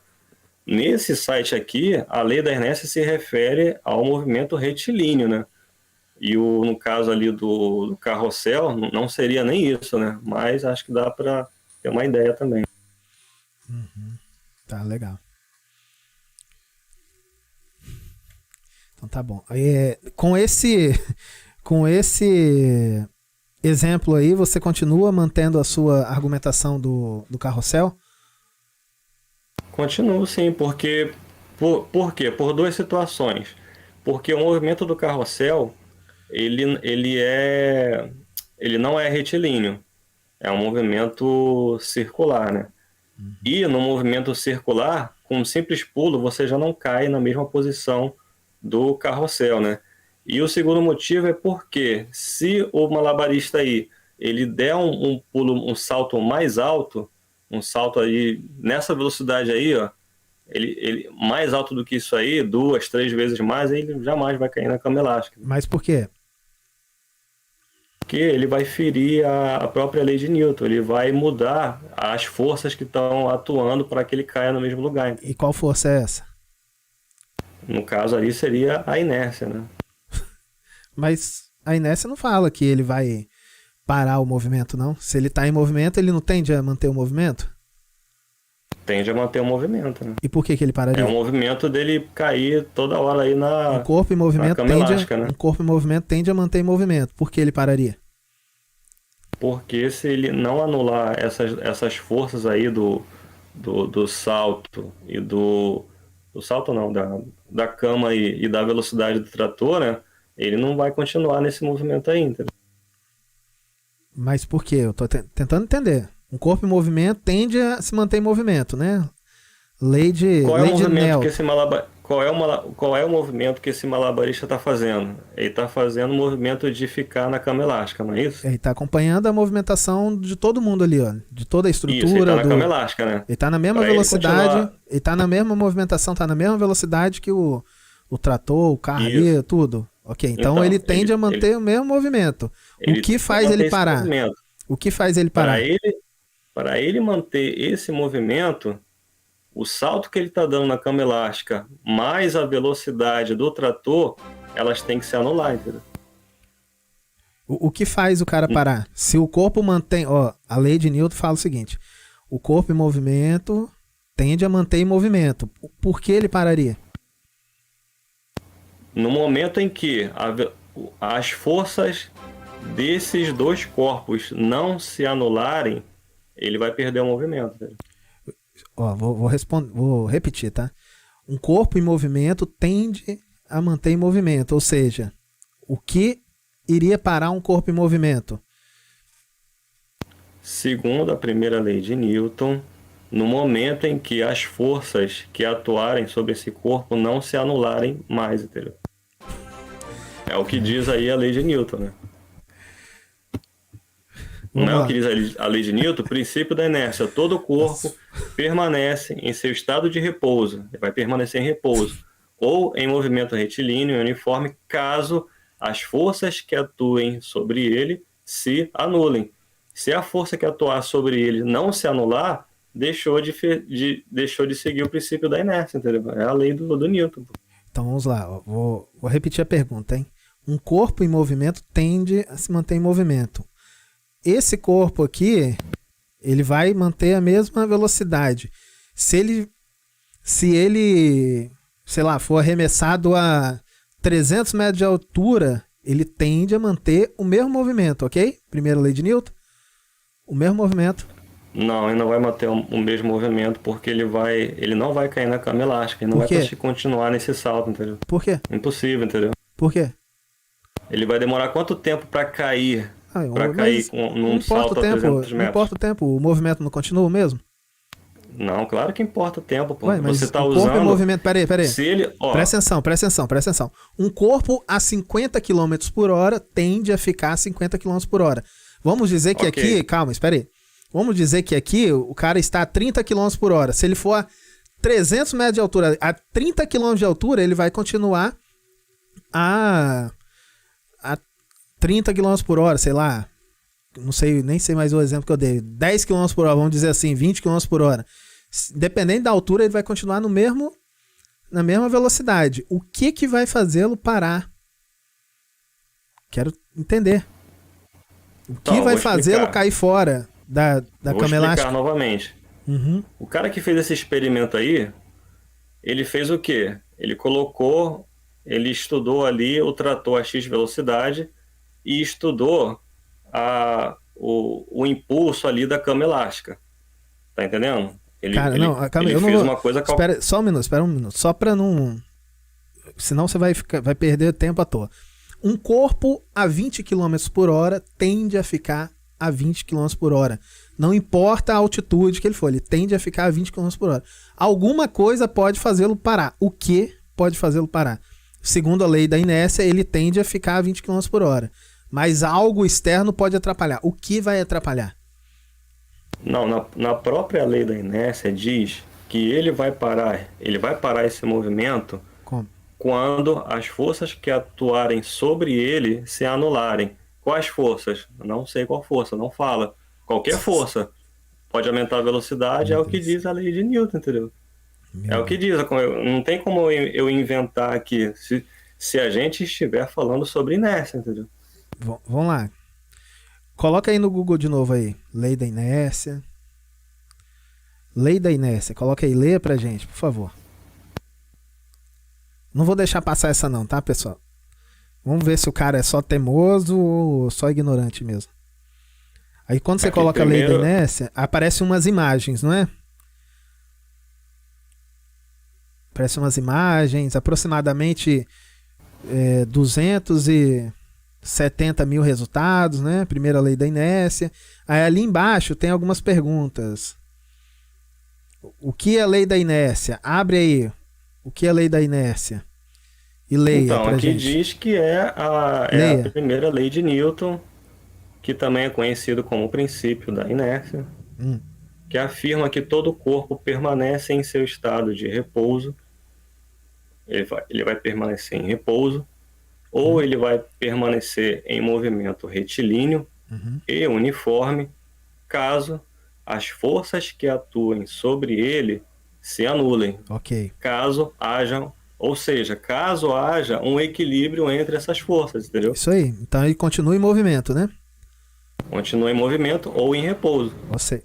Nesse site aqui, a lei da inércia se refere ao movimento retilíneo, né? E no caso ali do carrossel, não seria nem isso, né? Mas acho que dá para ter uma ideia também. Tá, legal. Então tá bom. Com esse exemplo aí, você continua mantendo a sua argumentação do carrossel? Continuo sim, porque Por quê? Por duas situações. Porque o movimento do carrossel, ele não é retilíneo. É um movimento circular, né? E no movimento circular, com um simples pulo, você já não cai na mesma posição do carrossel, né? E o segundo motivo é porque se o malabarista aí, ele der um pulo, um salto mais alto, um salto aí nessa velocidade aí, ó, ele mais alto do que isso aí, 2, 3 vezes mais, ele jamais vai cair na cama elástica. Mas por quê? Porque ele vai ferir a própria lei de Newton, ele vai mudar as forças que estão atuando para que ele caia no mesmo lugar. E qual força é essa? No caso ali seria a inércia, né? Mas a inércia não fala que ele vai parar o movimento, não? Se ele está em movimento, ele não tende a manter o movimento? Tende a manter o movimento, né? E por que ele pararia? É o movimento dele cair toda hora aí Um corpo em movimento né? Um corpo em movimento tende a manter em movimento. Por que ele pararia? Porque se ele não anular essas forças aí do salto e do salto não, da cama e da velocidade do trator, né? Ele não vai continuar nesse movimento aí, entendeu? Mas por quê? Eu tô tentando entender. Um corpo em movimento tende a se manter em movimento, né? Lei de Newton. Qual é o movimento que esse malabarista está fazendo? Ele está fazendo o movimento de ficar na cama elástica, não é isso? Ele está acompanhando a movimentação de todo mundo ali, ó. De toda a estrutura. Isso, ele está na cama elástica, né? Ele está na mesma velocidade, ele está na mesma movimentação, está na mesma velocidade que o trator, o carro ali, tudo. Ok, então ele tende a manter o mesmo movimento. O que faz ele parar? O que faz ele parar? Para ele manter esse movimento, o salto que ele está dando na cama elástica mais a velocidade do trator, elas têm que se anular, entendeu? O que faz o cara parar? Se o corpo mantém... Ó, a lei de Newton fala o seguinte: o corpo em movimento tende a manter em movimento. Por que ele pararia? No momento em que as forças desses dois corpos não se anularem, ele vai perder o movimento. Entendeu? Ó, vou repetir, tá? Um corpo em movimento tende a manter em movimento, ou seja, o que iria parar um corpo em movimento? Segundo a primeira lei de Newton, no momento em que as forças que atuarem sobre esse corpo não se anularem mais, entendeu? É o que diz aí a lei de Newton, né? Não é o que diz a lei de Newton? O princípio da inércia. Todo corpo permanece em seu estado de repouso. Ele vai permanecer em repouso. Ou em movimento retilíneo e uniforme, caso as forças que atuem sobre ele se anulem. Se a força que atuar sobre ele não se anular, deixou de seguir o princípio da inércia, entendeu? É a lei do Newton. Então vamos lá. Vou repetir a pergunta, hein? Um corpo em movimento tende a se manter em movimento. Esse corpo aqui, ele vai manter a mesma velocidade. Se ele, sei lá, for arremessado a 300 metros de altura, ele tende a manter o mesmo movimento, ok? Primeira lei de Newton. O mesmo movimento. Não, ele não vai manter o mesmo movimento, porque ele não vai cair na cama elástica, ele não vai conseguir continuar nesse salto, entendeu? Por quê? Impossível, entendeu? Por quê? Ele vai demorar quanto tempo para cair? Para cair num salto a 300 metros? Não importa o tempo, o movimento não continua o mesmo? Não, claro que importa o tempo, pô. Ué, mas você tá o usando... corpo em movimento, peraí. Se ele, presta atenção. Um corpo a 50 km por hora tende a ficar a 50 km por hora. Vamos dizer que aqui, calma, espera aí. Vamos dizer que aqui o cara está a 30 km por hora. Se ele for a 300 metros de altura, a 30 km de altura, ele vai continuar a 30 km por hora, sei lá. Não sei, nem sei mais o exemplo que eu dei. 10 km por hora, vamos dizer assim, 20 km por hora. Dependendo da altura, ele vai continuar na mesma velocidade. O que vai fazê-lo parar? Quero entender. O que vai fazê-lo cair fora da cama elástica? Vou explicar novamente. Uhum. O cara que fez esse experimento aí, ele fez o quê? Ele estudou ali o trator a X velocidade e estudou o impulso ali da cama elástica. Tá entendendo? Cara, não, calma, eu não vou... Uma coisa espera, só um minuto, só pra não... Senão você vai perder tempo à toa. Um corpo a 20 km por hora tende a ficar a 20 km por hora. Não importa a altitude que ele for, ele tende a ficar a 20 km por hora. Alguma coisa pode fazê-lo parar. O que pode fazê-lo parar? Segundo a lei da inércia, ele tende a ficar a 20 km por hora. Mas algo externo pode atrapalhar. O que vai atrapalhar? Não, na própria lei da inércia diz que ele vai parar esse movimento. Como? Quando as forças que atuarem sobre ele se anularem. Quais forças? Não sei qual força, não fala. Qualquer força. Pode aumentar a velocidade, é o que diz a lei de Newton, entendeu? É o que diz. Não tem como eu inventar aqui se a gente estiver falando sobre inércia, entendeu? Vamos lá. Coloca aí no Google de novo aí. Lei da inércia. Lei da inércia. Coloca aí, leia pra gente, por favor. Não vou deixar passar essa não, tá, pessoal? Vamos ver se o cara é só teimoso ou só ignorante mesmo. Aí quando você coloca a lei da inércia, aparecem umas imagens, não é? Aparecem umas imagens, aproximadamente 270 mil resultados, né? Primeira lei da inércia. Aí ali embaixo tem algumas perguntas. O que é a lei da inércia? Abre aí. O que é a lei da inércia? E leia então, pra aqui gente. diz que é a primeira lei de Newton, que também é conhecido como o princípio da inércia, que afirma que todo corpo permanece em seu estado de repouso. Ele vai permanecer em repouso, ou ele vai permanecer em movimento retilíneo e uniforme, caso as forças que atuem sobre ele se anulem. Ok. Caso haja um equilíbrio entre essas forças, entendeu? Isso aí. Então ele continua em movimento, né? Continua em movimento ou em repouso.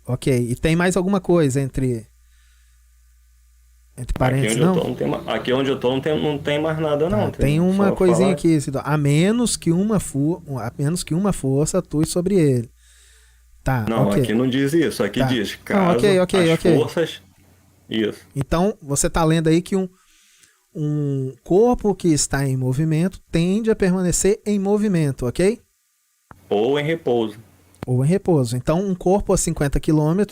Ok. E tem mais alguma coisa entre parênteses, aqui onde eu tô não tem mais nada, não. Tem uma coisinha aqui. A menos que uma força atue sobre ele. Tá, não, okay. Aqui não diz isso. Aqui diz caso as forças... Isso. Então, você está lendo aí que um corpo que está em movimento tende a permanecer em movimento, ok? Ou em repouso. Então, um corpo a 50 km,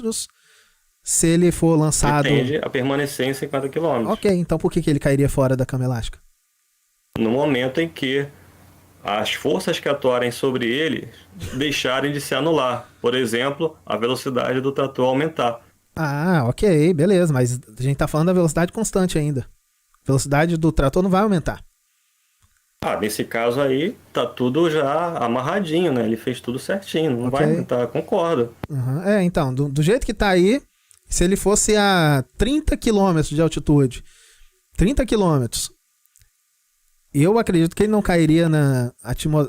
se ele for lançado... Ele tende a permanecer em 50 km. Ok, então por que ele cairia fora da cama elástica? No momento em que as forças que atuarem sobre ele deixarem de se anular. Por exemplo, a velocidade do trator aumentar. Ah, ok, beleza, mas a gente tá falando da velocidade constante ainda. A velocidade do trator não vai aumentar. Nesse caso aí, tá tudo já amarradinho, né? Ele fez tudo certinho, não vai aumentar, concordo. Então, do jeito que tá aí, se ele fosse a 30 km de altitude, 30 km, eu acredito que ele não cairia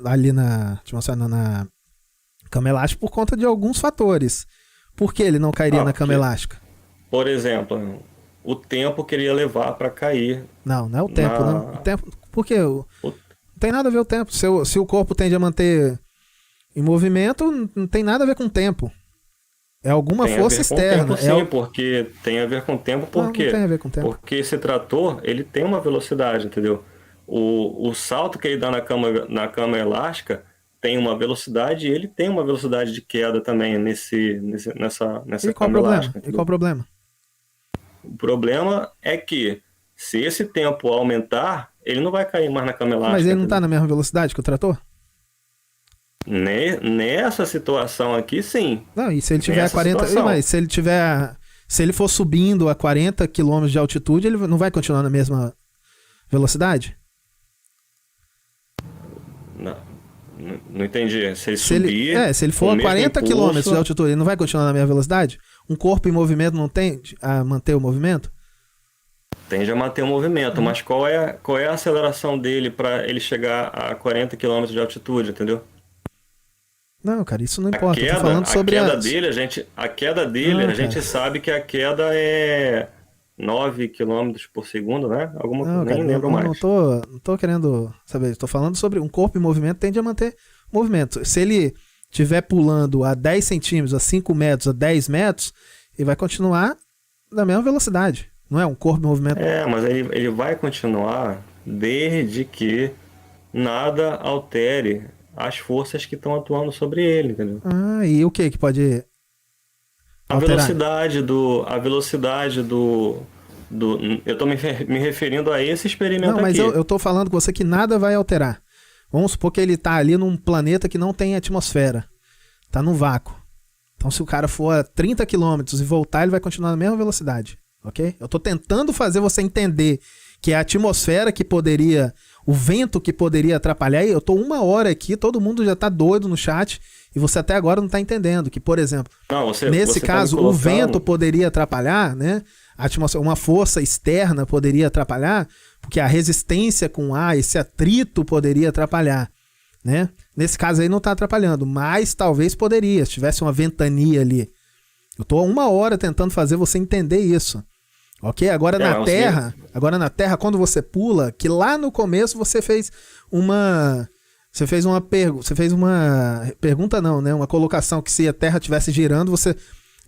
ali na atmosfera, na cama elástica por conta de alguns fatores. Por que ele não cairia na cama elástica? Por exemplo, o tempo que ele ia levar para cair. Não é o tempo, não. O tempo, por quê? Não tem nada a ver o tempo. Se o corpo tende a manter em movimento, não tem nada a ver com o tempo. É alguma força externa. Sim, porque tem a ver com o tempo. Por quê? Não tem a ver com o tempo. Porque esse trator, ele tem uma velocidade, entendeu? O salto que ele dá na cama elástica tem uma velocidade e ele tem uma velocidade de queda também nessa cama elástica. E qual o problema? O problema é que se esse tempo aumentar, ele não vai cair mais na cama elástica. Mas ele não está na mesma velocidade que o trator? Nessa situação aqui, sim. Não, e se ele tiver 40... Mas se ele for subindo a 40 km de altitude, ele não vai continuar na mesma velocidade? Não entendi. Se ele for a 40 km de altitude, ele não vai continuar na mesma velocidade? Um corpo em movimento não tende a manter o movimento? Tende a manter o movimento, mas qual é a aceleração dele para ele chegar a 40 km de altitude, entendeu? Não, cara, isso não importa. Eu tô falando sobre a queda dele, a gente sabe que a queda é 9 km por segundo, né? Nem lembro mais. Não tô querendo saber. Estou falando sobre um corpo em movimento tende a manter movimento. Se ele estiver pulando a 10 centímetros, a 5 metros, a 10 metros, ele vai continuar na mesma velocidade. Não é um corpo em movimento. Mas ele vai continuar desde que nada altere as forças que estão atuando sobre ele, entendeu? E o que pode alterar? A velocidade do eu estou me referindo a esse experimento aqui. Não, mas eu estou falando com você que nada vai alterar. Vamos supor que ele está ali num planeta que não tem atmosfera. Está no vácuo. Então, se o cara for a 30 km e voltar, ele vai continuar na mesma velocidade. Ok? Eu estou tentando fazer você entender que é a atmosfera que poderia, o vento que poderia atrapalhar. E eu estou 1 hora aqui, todo mundo já está doido no chat e você até agora não está entendendo que, por exemplo, nesse caso, o vento poderia atrapalhar, né? A atmosfera, uma força externa poderia atrapalhar, porque a resistência com ar, esse atrito poderia atrapalhar, né? Nesse caso aí não está atrapalhando, mas talvez poderia, se tivesse uma ventania ali. Eu estou 1 hora tentando fazer você entender isso. Ok? Agora na Terra, quando você pula, que lá no começo você fez uma pergunta não, né? Uma colocação que se a Terra estivesse girando, você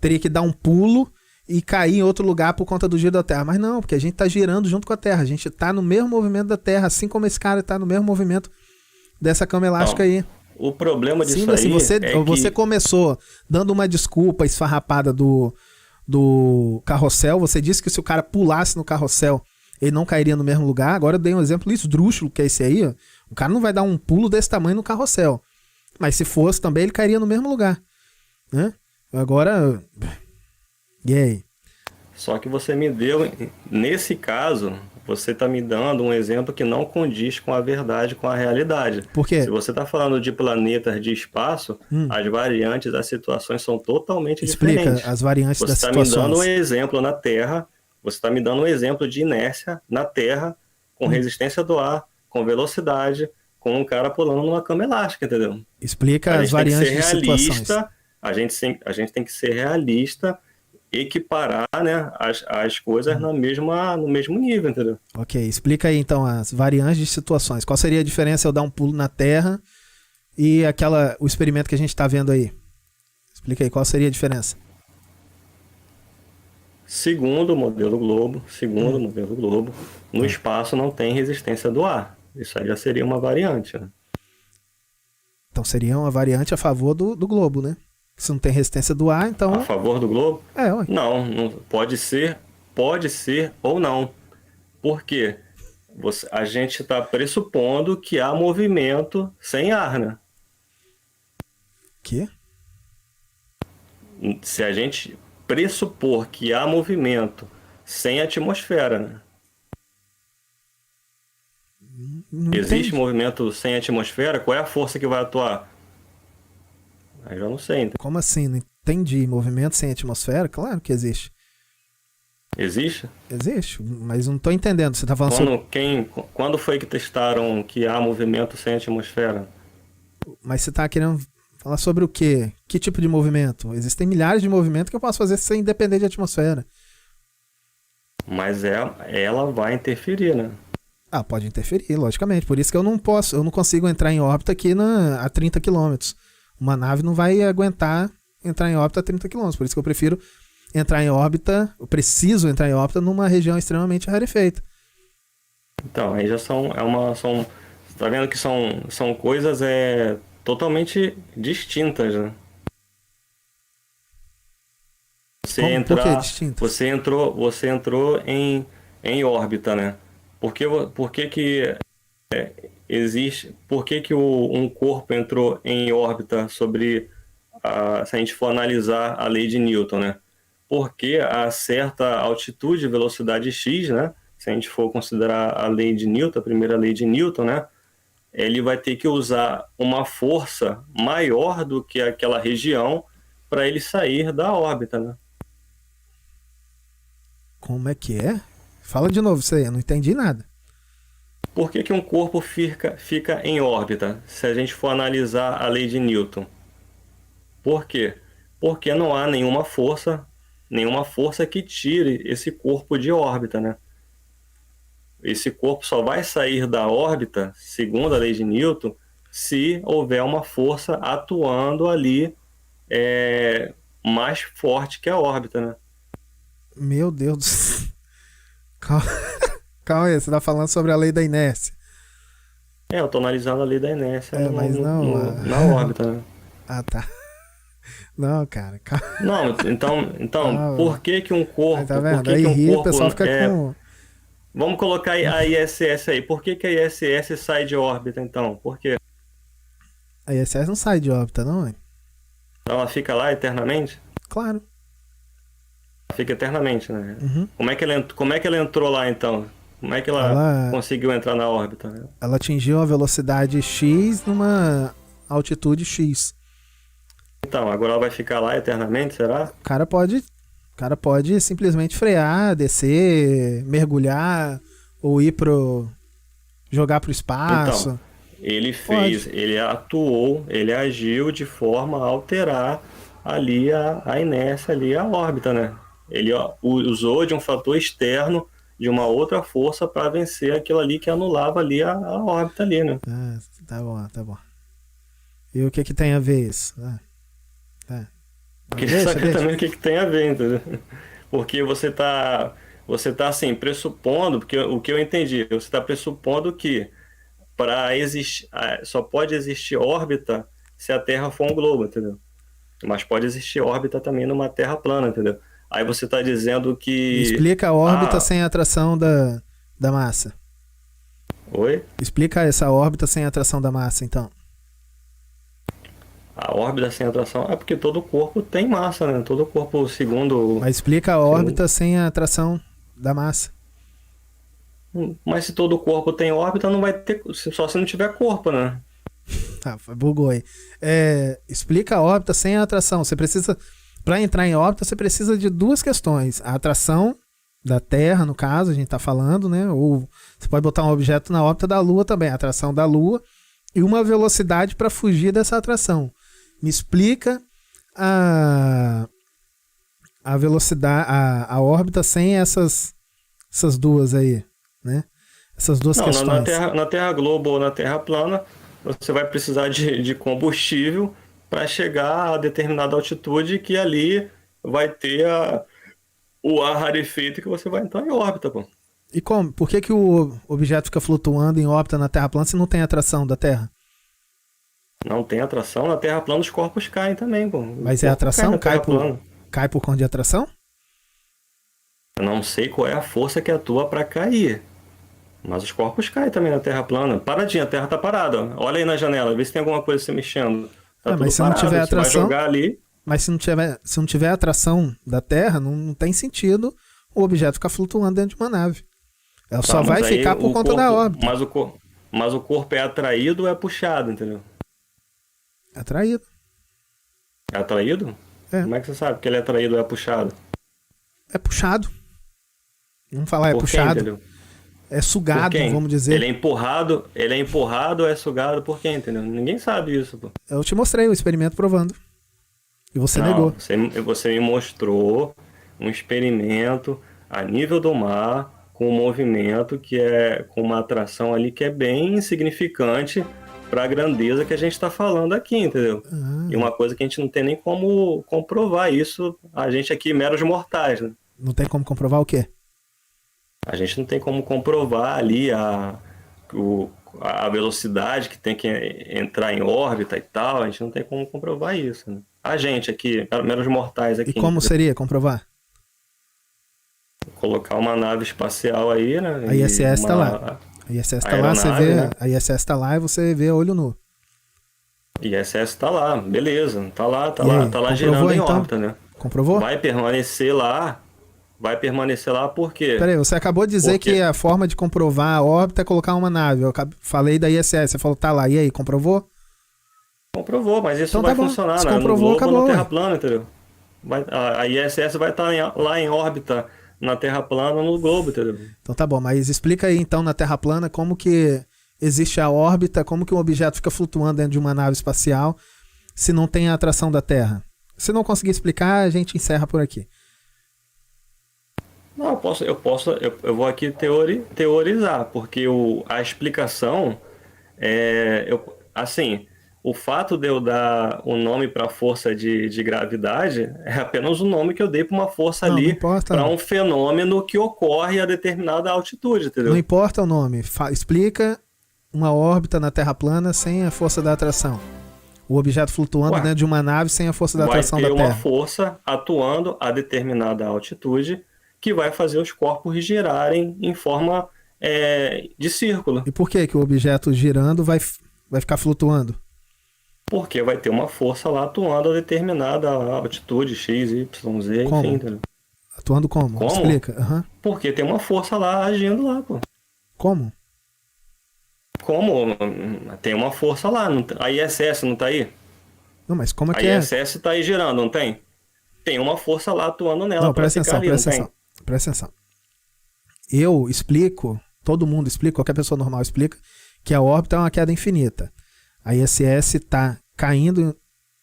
teria que dar um pulo e cair em outro lugar por conta do giro da Terra. Mas não, porque a gente está girando junto com a Terra. A gente está no mesmo movimento da Terra, assim como esse cara está no mesmo movimento dessa cama elástica aí. O problema disso assim, você começou dando uma desculpa esfarrapada do carrossel. Você disse que se o cara pulasse no carrossel, ele não cairia no mesmo lugar. Agora eu dei um exemplo esdrúxulo, que é esse aí. Ó. O cara não vai dar um pulo desse tamanho no carrossel. Mas se fosse também, ele cairia no mesmo lugar. Né? Agora... E aí? Só que você me deu... Nesse caso, você está me dando um exemplo que não condiz com a verdade, com a realidade. Por quê? Se você está falando de planetas de espaço, as variantes das situações são totalmente diferentes. Explica as variantes das situações. Você está me dando um exemplo na Terra, você está me dando um exemplo de inércia na Terra, com resistência do ar, com velocidade, com um cara pulando numa cama elástica, entendeu? Explica as variantes de situações. A gente tem que ser realista, equiparar, né, as coisas no mesmo nível, entendeu? Ok, explica aí então as variantes de situações. Qual seria a diferença eu dar um pulo na Terra e o experimento que a gente está vendo aí? Explica aí, qual seria a diferença? Segundo o modelo Globo, no espaço não tem resistência do ar. Isso aí já seria uma variante, né? Então seria uma variante a favor do globo, né? Se não tem resistência do ar, então... A favor do globo? Ué. Não, pode ser ou não. Por quê? A gente está pressupondo que há movimento sem ar, né? Quê? Se a gente pressupor que há movimento sem atmosfera, né? Existe movimento sem atmosfera? Qual é a força que vai atuar? Aí eu não sei. Então. Como assim? Não entendi. Movimento sem atmosfera? Claro que existe. Existe? Existe, mas não estou entendendo. Você está falando Quando foi que testaram que há movimento sem atmosfera? Mas você está querendo falar sobre o quê? Que tipo de movimento? Existem milhares de movimentos que eu posso fazer sem depender de atmosfera. Mas ela vai interferir, né? Pode interferir, logicamente. Por isso que eu não consigo entrar em órbita aqui a 30 km. Uma nave não vai aguentar entrar em órbita a 30 km. Por isso que eu prefiro eu preciso entrar em órbita numa região extremamente rarefeita. Então, aí já você tá vendo que são coisas totalmente distintas, né? Por que distintas? Você entrou em órbita, né? Por que um corpo entrou em órbita sobre se a gente for analisar a lei de Newton, né? Porque a certa altitude e velocidade x, né? Se a gente for considerar a lei de Newton, a primeira lei de Newton, né? Ele vai ter que usar uma força maior do que aquela região para ele sair da órbita, né? Como é que é? Fala de novo isso aí, eu não entendi nada. Por que um corpo fica em órbita, se a gente for analisar a lei de Newton? Por quê? Porque não há nenhuma força que tire esse corpo de órbita, né? Esse corpo só vai sair da órbita, segundo a lei de Newton, se houver uma força atuando ali mais forte que a órbita, né? Meu Deus do céu. Calma aí, você tá falando sobre a lei da inércia. Eu tô analisando a lei da inércia mas na órbita, né? Ah, tá. Não, cara. Calma. Não, então por que um corpo... Aí tá vendo? Por que aí um ri, corpo, o pessoal fica com... Vamos colocar a ISS aí. Por que a ISS sai de órbita, então? Por quê? A ISS não sai de órbita, não, hein? Ela fica lá eternamente? Claro. Fica eternamente, né? Uhum. Como é que ela entrou lá, então? Como é que ela conseguiu entrar na órbita? Né? Ela atingiu a velocidade X numa altitude X. Então, agora ela vai ficar lá eternamente, será? O cara pode simplesmente frear, descer, mergulhar ou jogar pro espaço. Então, ele atuou, ele agiu de forma a alterar ali a inércia, ali a órbita, né? Ele usou de um fator externo, de uma outra força para vencer aquilo ali que anulava ali a órbita ali, né? Ah, tá bom. E o que tem a ver isso? Queria saber também o que tem a ver, entendeu? Porque você tá assim, pressupondo, porque o que eu entendi, você está pressupondo que para existir, só pode existir órbita se a Terra for um globo, entendeu? Mas pode existir órbita também numa Terra plana, entendeu? Aí você está dizendo que... Me explica a órbita sem atração da massa. Oi? Explica essa órbita sem atração da massa, então. A órbita sem atração é porque todo corpo tem massa, né? Todo corpo, segundo... Mas explica a órbita sem a atração da massa. Mas se todo corpo tem órbita, não vai ter... Só se não tiver corpo, né? Bugou aí. Explica a órbita sem a atração. Você precisa... Para entrar em órbita, você precisa de duas questões. A atração da Terra, no caso, a gente está falando, né? Ou você pode botar um objeto na órbita da Lua também. A atração da Lua e uma velocidade para fugir dessa atração. Me explica a velocidade, a órbita sem essas duas aí, né? Essas duas questões. Na Terra globo ou na Terra plana, você vai precisar de combustível para chegar a determinada altitude que ali vai ter o ar rarefeito que você vai entrar em órbita, pô. E como? Por que o objeto fica flutuando em órbita na Terra plana se não tem atração da Terra? Não tem atração, na Terra plana os corpos caem também, pô. Mas é atração? Cai por conta de atração? Eu não sei qual é a força que atua para cair. Mas os corpos caem também na Terra plana. Paradinha, a Terra tá parada. Olha aí na janela, vê se tem alguma coisa se mexendo. Tá mas se não tiver atração, você vai jogar ali. Mas se não tiver atração da Terra, não tem sentido o objeto ficar flutuando dentro de uma nave. Ela só vai ficar por conta da órbita. Mas o corpo é atraído ou é puxado, entendeu? Atraído. É atraído? É. Como é que você sabe que ele é atraído ou é puxado? É puxado. Vamos falar, é puxado. Quem, é sugado, vamos dizer. Ele é empurrado ou é sugado por quem, entendeu? Ninguém sabe isso, pô. Eu te mostrei o experimento provando. E você negou. Você me mostrou um experimento a nível do mar, com um movimento que é com uma atração ali que é bem insignificante para a grandeza que a gente está falando aqui, entendeu? E uma coisa que a gente não tem nem como comprovar isso, a gente aqui, meros mortais, né? Não tem como comprovar o quê? A gente não tem como comprovar ali a velocidade que tem que entrar em órbita e tal, a gente não tem como comprovar isso, né? A gente aqui, meros mortais aqui. E como seria comprovar? Colocar uma nave espacial aí, né? A ISS está lá. A ISS tá lá, você vê, né? A ISS tá lá e você vê olho nu. ISS tá lá, beleza. Tá lá girando em órbita, né? Comprovou? Vai permanecer lá por quê? Peraí, você acabou de dizer que a forma de comprovar a órbita é colocar uma nave. Eu falei da ISS, você falou tá lá. E aí, comprovou? Comprovou, mas isso então não vai funcionar, né? Comprovou, no globo acabou. Na Terra plana, entendeu? A ISS vai estar lá em órbita na Terra plana no globo, entendeu? Então tá bom, mas explica aí então na Terra plana como que existe a órbita, como que um objeto fica flutuando dentro de uma nave espacial se não tem a atração da Terra. Se não conseguir explicar, a gente encerra por aqui. Não, eu vou aqui teorizar, porque a explicação assim, o fato de eu dar o nome para a força de gravidade é apenas o nome que eu dei para uma força ali, para um fenômeno que ocorre a determinada altitude, entendeu? Não importa o nome. Explica uma órbita na Terra plana sem a força da atração. O objeto flutuando dentro de uma nave sem a força da atração da Terra. Vai ter uma força atuando a determinada altitude que vai fazer os corpos girarem em forma de círculo. E por que o objeto girando vai ficar flutuando? Porque vai ter uma força lá atuando a determinada altitude, X, Y, Z, enfim. Entendeu? Atuando como? Explica. Uhum. Porque tem uma força lá agindo lá, pô. Como? Tem uma força lá. A ISS não tá aí? Não, mas como é que é? A ISS tá aí girando, não tem? Tem uma força lá atuando nela. Não, presta atenção. Eu explico, todo mundo explica, qualquer pessoa normal explica, que a órbita é uma queda infinita. A ISS está caindo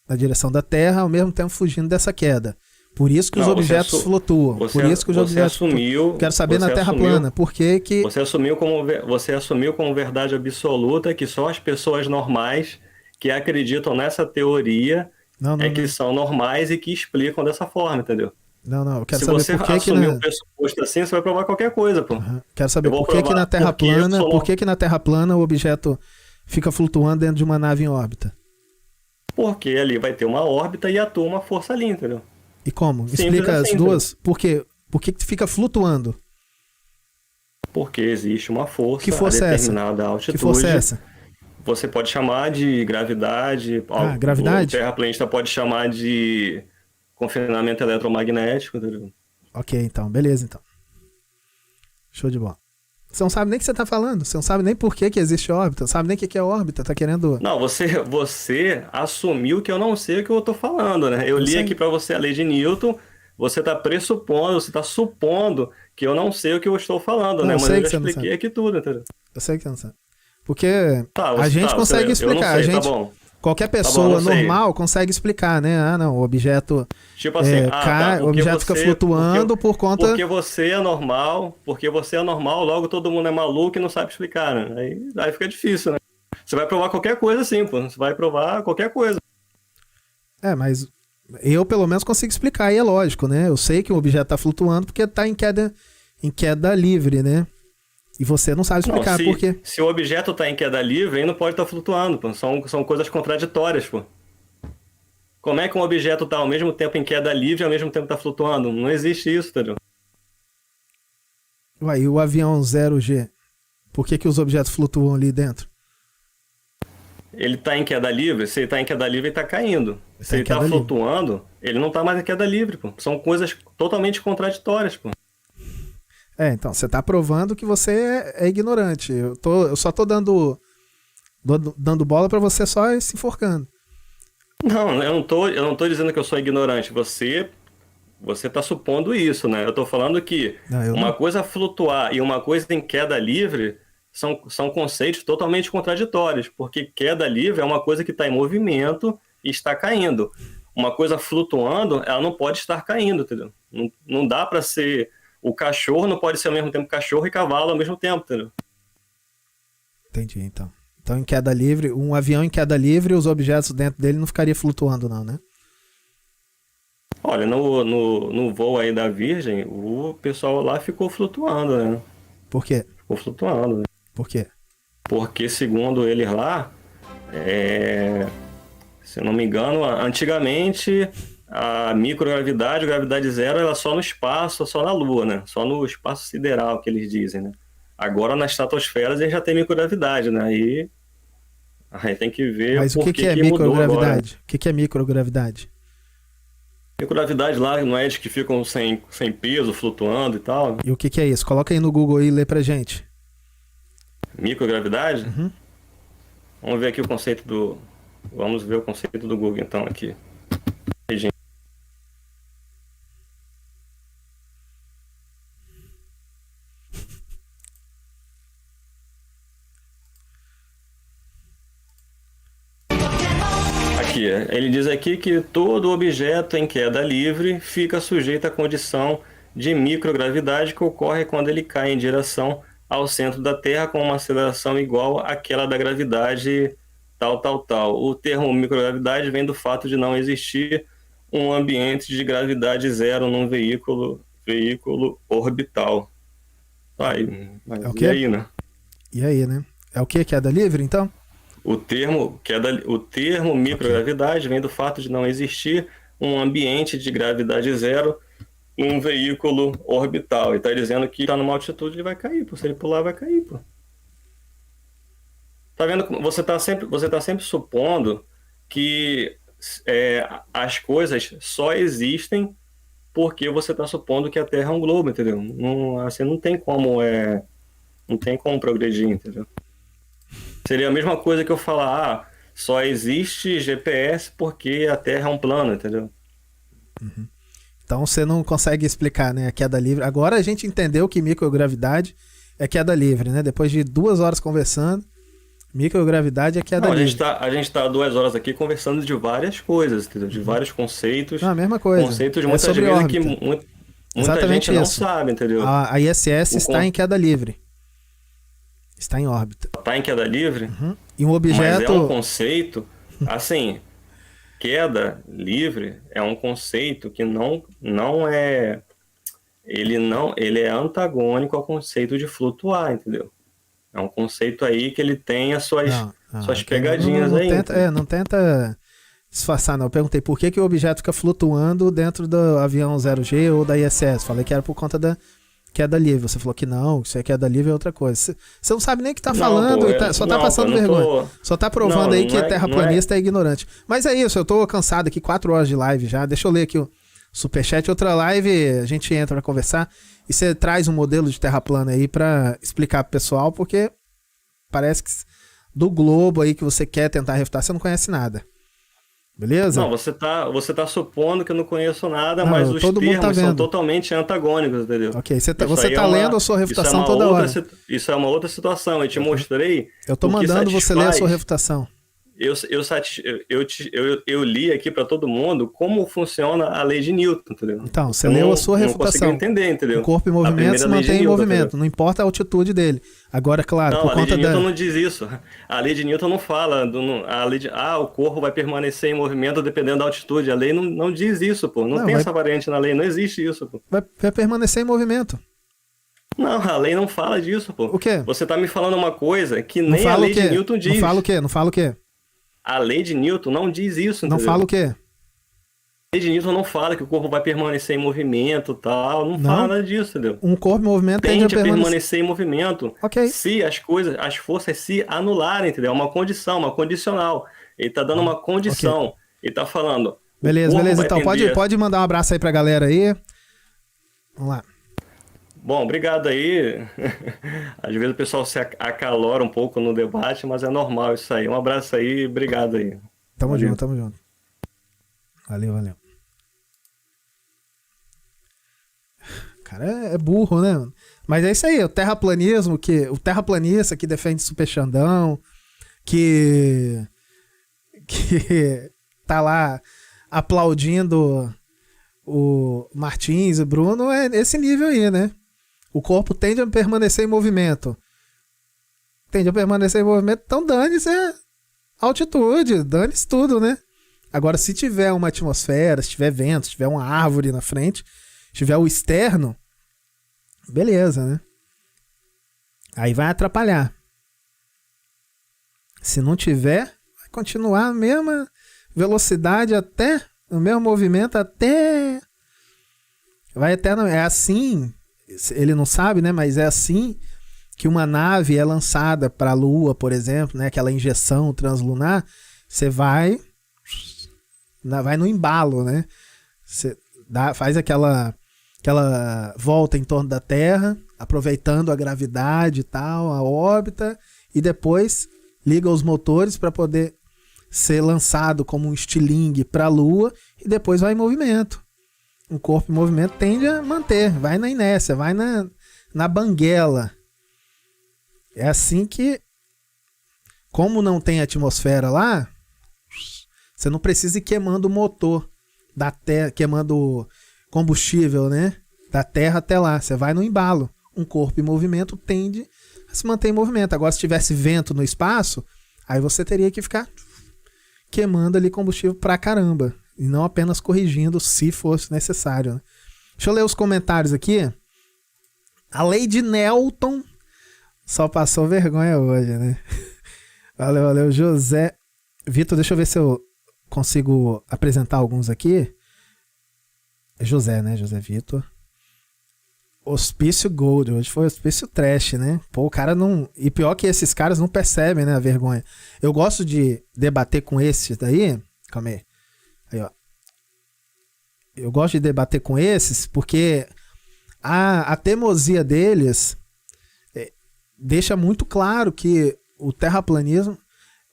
na direção da Terra, ao mesmo tempo fugindo dessa queda. Por isso que os objetos flutuam. Por isso que os objetos assumiu. Quero saber na Terra plana. Por que que... Você assumiu como verdade absoluta que só as pessoas normais que acreditam nessa teoria que são normais e que explicam dessa forma, entendeu? Não, eu quero Se saber você por que assumir o pressuposto assim, você vai provar qualquer coisa, pô. Uhum. Quero saber por que na Terra plana, por que na Terra plana o objeto fica flutuando dentro de uma nave em órbita? Porque ali vai ter uma órbita e atua uma força ali, entendeu? E como? Explica as duas. Por quê? Por que fica flutuando? Porque existe uma força, que força a determinada altitude. Que força é essa? Você pode chamar de gravidade. Gravidade? O terraplanista pode chamar de confinamento eletromagnético, entendeu? Ok, então. Beleza, então. Show de bola. Você não sabe nem o que você está falando. Você não sabe nem por que existe órbita. Não sabe nem o que é órbita. Tá querendo... Não, você assumiu que eu não sei o que eu estou falando, né? Eu li aqui para você a lei de Newton. Você está pressupondo, você está supondo que eu não sei o que eu estou falando, né? Mas eu já expliquei aqui tudo, entendeu? Eu sei que você não sabe. Porque a gente consegue explicar. Tá bom. Qualquer pessoa normal consegue explicar, né? O objeto tipo assim, cai, o objeto fica flutuando por conta... Porque você é normal, logo todo mundo é maluco e não sabe explicar, né? Aí fica difícil, né? Você vai provar qualquer coisa sim, pô. Você vai provar qualquer coisa. Mas eu pelo menos consigo explicar, e é lógico, né? Eu sei que o objeto está flutuando porque está em queda livre, né? E você não sabe explicar por quê. Se o objeto está em queda livre, ele não pode estar flutuando, pô. São coisas contraditórias, pô. Como é que um objeto está ao mesmo tempo em queda livre e ao mesmo tempo está flutuando? Não existe isso, entendeu? E o avião 0G? Por que os objetos flutuam ali dentro? Ele está em queda livre? Se ele está em queda livre, ele está caindo. Se ele está flutuando, ele não está mais em queda livre, pô. São coisas totalmente contraditórias, pô. Então, você está provando que você é ignorante. Eu só tô dando bola para você só se enforcando. Não, eu não tô dizendo que eu sou ignorante. Você está supondo isso, né? Eu estou falando que coisa flutuar e uma coisa em queda livre são conceitos totalmente contraditórios, porque queda livre é uma coisa que está em movimento e está caindo. Uma coisa flutuando, ela não pode estar caindo, entendeu? Não dá para ser... O cachorro não pode ser ao mesmo tempo cachorro e cavalo ao mesmo tempo, entendeu? Entendi, então. Então, em queda livre, um avião em queda livre, os objetos dentro dele não ficariam flutuando, não, né? Olha, no voo aí da Virgem, o pessoal lá ficou flutuando, né? Por quê? Ficou flutuando, né? Por quê? Porque, segundo eles lá, se eu não me engano, antigamente... A microgravidade, gravidade zero, ela só no espaço, só na Lua, né? Só no espaço sideral, que eles dizem, né? Agora, na estratosfera, eles já tem microgravidade, né? Aí tem que ver. Mas o que é microgravidade? O que é microgravidade? Microgravidade lá, não é de que ficam sem peso, flutuando e tal. E o que é isso? Coloca aí no Google e lê pra gente. Microgravidade? Uhum. Vamos ver aqui o conceito do... Vamos ver o conceito do Google, então, aqui. Ele diz aqui que todo objeto em queda livre fica sujeito à condição de microgravidade que ocorre quando ele cai em direção ao centro da Terra com uma aceleração igual àquela da gravidade tal. O termo microgravidade vem do fato de não existir um ambiente de gravidade zero num veículo orbital. Mas e aí, né? E aí, né? É o que? Queda livre, então? O termo microgravidade vem do fato de não existir um ambiente de gravidade zero num veículo orbital. E está dizendo que está numa altitude, ele vai cair, pô. Se ele pular, vai cair, pô. Tá vendo? Você tá sempre supondo que as coisas só existem porque você está supondo que a Terra é um globo, entendeu? Não tem como progredir, entendeu? Seria a mesma coisa que eu falar, só existe GPS porque a Terra é um plano, entendeu? Uhum. Então você não consegue explicar, né, a queda livre. Agora a gente entendeu que microgravidade é queda livre, né? Depois de 2 horas conversando, microgravidade é queda livre. A gente tá 2 horas aqui conversando de várias coisas, entendeu? De vários conceitos. Não, a mesma coisa. Conceitos muitas vezes órbita. Que muita gente não sabe, entendeu? A ISS está em queda livre. Está em órbita. Está em queda livre? Uhum. E um objeto... Mas é um conceito, assim, queda livre é um conceito que não é... Ele é antagônico ao conceito de flutuar, entendeu? É um conceito aí que ele tem as suas pegadinhas aí. Não tenta disfarçar, não. Eu perguntei por que o objeto fica flutuando dentro do avião 0G ou da ISS. Falei que era por conta da queda livre. Você falou que não, isso é queda livre é outra coisa. Você não sabe nem o que tá falando, só tá passando vergonha. Só tá provando aí que terraplanista é ignorante. Mas é isso, eu tô cansado aqui, 4 horas de live já. Deixa eu ler aqui o superchat. Outra live, a gente entra pra conversar e você traz um modelo de terra plana aí pra explicar pro pessoal, porque parece que do globo aí que você quer tentar refutar, você não conhece nada. Beleza? Não, você tá supondo que eu não conheço nada, mas os termos são totalmente antagônicos, entendeu? Ok, você tá lendo a sua refutação toda hora. Isso é uma outra situação, eu te mostrei. Eu tô mandando você ler a sua refutação. Eu li aqui para todo mundo como funciona a lei de Newton, entendeu? Então, você leu a sua refutação. Não consegui entender, entendeu? O corpo em movimento se mantém em movimento, entendeu? Não importa a altitude dele. Agora, claro, por conta a lei de Newton não diz isso. A lei de Newton não fala, o corpo vai permanecer em movimento dependendo da altitude. A lei não diz isso, pô. Não tem essa variante na lei, não existe isso, pô. Vai permanecer em movimento. Não, a lei não fala disso, pô. O quê? Você tá me falando uma coisa que nem a lei de Newton diz. Não fala o quê? A lei de Newton não diz isso, entendeu? Não fala o quê? A lei de Newton não fala que o corpo vai permanecer em movimento e tal. Não fala nada disso, entendeu? Um corpo em movimento tende a permanecer em movimento. Ok. Se as forças se anularem, entendeu? É uma condição, uma condicional. Ele tá dando uma condição. Okay. Ele tá falando... Beleza. Então pode mandar um abraço aí pra galera aí. Vamos lá. Bom, obrigado aí. Às vezes o pessoal se acalora um pouco no debate, mas é normal isso aí. Um abraço aí, obrigado aí. Tamo junto. Valeu. Cara, é burro, né? Mas é isso aí, o terraplanista que defende Super Xandão, que tá lá aplaudindo o Martins e o Bruno, é esse nível aí, né? O corpo tende a permanecer em movimento. Então dane-se a altitude, dane-se tudo, né? Agora, se tiver uma atmosfera, se tiver vento, se tiver uma árvore na frente, se tiver o externo, beleza, né? Aí vai atrapalhar. Se não tiver, vai continuar a mesma velocidade até, o mesmo movimento até... Vai até... É assim... Ele não sabe, né? Mas é assim que uma nave é lançada para a Lua, por exemplo, né? Aquela injeção translunar, você vai no embalo, né? Você faz aquela volta em torno da Terra, aproveitando a gravidade e tal, a órbita, e depois liga os motores para poder ser lançado como um estilingue para a Lua e depois vai em movimento. Um corpo em movimento tende a manter, vai na inércia, vai na banguela. É assim que, como não tem atmosfera lá, você não precisa ir queimando o motor da Terra, queimando combustível, né? Da Terra até lá, você vai no embalo. Um corpo em movimento tende a se manter em movimento. Agora, se tivesse vento no espaço, Aí você teria que ficar queimando ali combustível pra caramba. E não apenas corrigindo se fosse necessário, né? Deixa eu ler os comentários aqui. A Lady Nelton só passou vergonha hoje, né? Valeu. José Vitor, deixa eu ver se eu consigo apresentar alguns aqui. É José, né? José Vitor. Hospício Gold. Hoje foi Hospício Trash, né? Pô, o cara não... E pior que esses caras não percebem, né? A vergonha. Eu gosto de debater com esses daí. Calma aí. Aí, ó. Eu gosto de debater com esses porque a teimosia deles deixa muito claro que o terraplanismo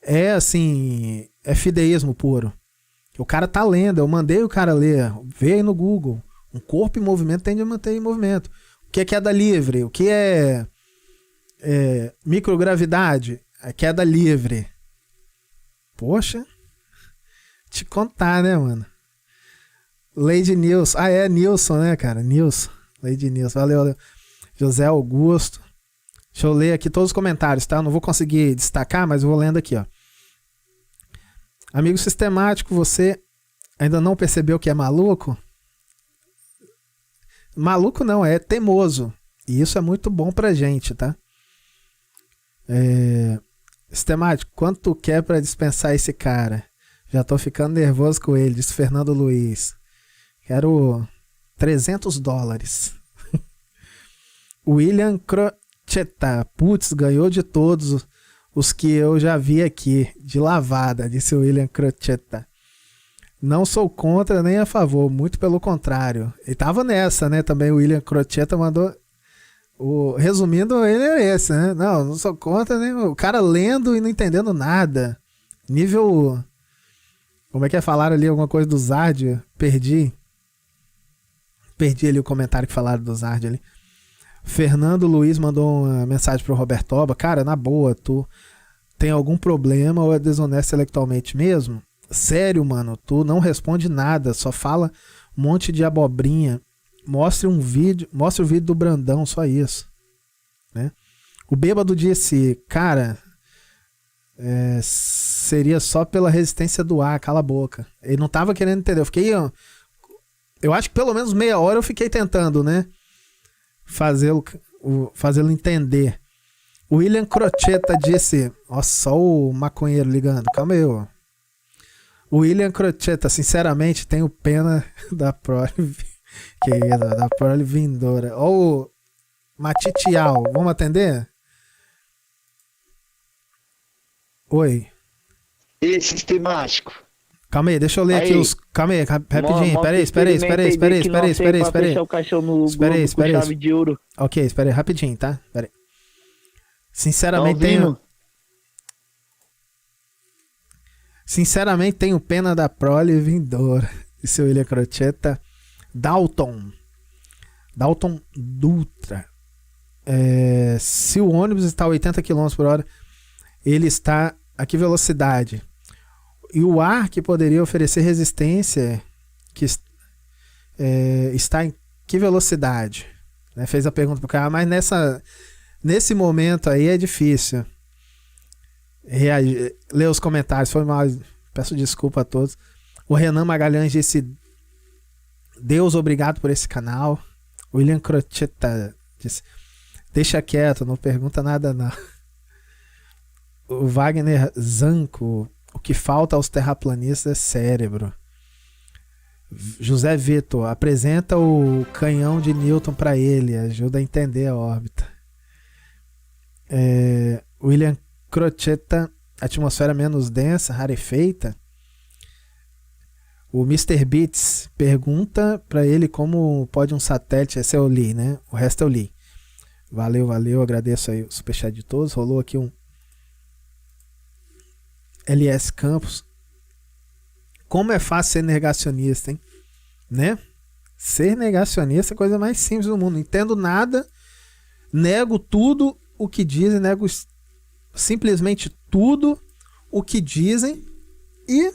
é assim, é fideísmo puro. O cara tá lendo, eu mandei o cara ler, vê aí no Google. Um corpo em movimento tende a manter em movimento. O que é queda livre? O que é microgravidade? É queda livre. Poxa, te contar, né, mano? Lady Nilson. Ah, é Nilson, né, cara? Nilson. Lady Nilson. Valeu. José Augusto. Deixa eu ler aqui todos os comentários, tá? Eu não vou conseguir destacar, mas eu vou lendo aqui, ó. Amigo sistemático, você ainda não percebeu que é maluco? Maluco não, é teimoso. E isso é muito bom pra gente, tá? Sistemático, quanto tu quer pra dispensar esse cara? Já tô ficando nervoso com ele, disse Fernando Luiz. Quero $300. William Crocetta. Putz, ganhou de todos os que eu já vi aqui. De lavada, disse o William Crocetta. Não sou contra nem a favor, muito pelo contrário. E tava nessa, né? Também o William Crocetta mandou... Resumindo, ele é esse, né? Não sou contra nem... O cara lendo e não entendendo nada. Nível... Como é que é? Falaram ali alguma coisa do Zard? Perdi ali o comentário que falaram do Zard ali. Fernando Luiz mandou uma mensagem pro Robertoba. Cara, na boa, tu tem algum problema ou é desonesto intelectualmente mesmo? Sério, mano, tu não responde nada, só fala um monte de abobrinha. Mostre o vídeo do Brandão, só isso, né? O bêbado disse, cara, seria só pela resistência do ar, cala a boca. Ele não tava querendo entender. Eu acho que pelo menos meia hora eu fiquei tentando, né? Fazê-lo entender. O William Crocetta disse, ó, só o maconheiro ligando, calma aí, ó. O William Crocetta, sinceramente, tenho pena da prole da prole vindoura. Ó o Matitial, vamos atender? Oi. E sistemático. Calma aí, deixa eu ler aqui os... Calma aí, rapidinho. Espera aí. Ok, espera aí, rapidinho, tá? Espera aí. Sinceramente, tenho pena da prole vindoura. Disse o William Crocetta. Dalton Dutra. Se o ônibus está a 80 km por hora, ele está a que velocidade? E o ar que poderia oferecer resistência está em que velocidade? Né? Fez a pergunta para o cara, mas nesse momento aí é difícil ler os comentários. Foi mal, peço desculpa a todos. O Renan Magalhães disse: Deus, obrigado por esse canal. O William Crocetta disse: deixa quieto, não pergunta nada não. O Wagner Zanco: o que falta aos terraplanistas é cérebro. José Vitor: apresenta o canhão de Newton para ele, ajuda a entender a órbita. William Crocetta: atmosfera menos densa, rarefeita. O Mr. Beats pergunta para ele como pode um satélite. Esse eu li, né? O resto eu li. Valeu, agradeço aí o superchat de todos. Rolou aqui um LS Campos. Como é fácil ser negacionista, hein? Né? Ser negacionista é a coisa mais simples do mundo. Não entendo nada, nego tudo o que dizem, nego simplesmente tudo o que dizem e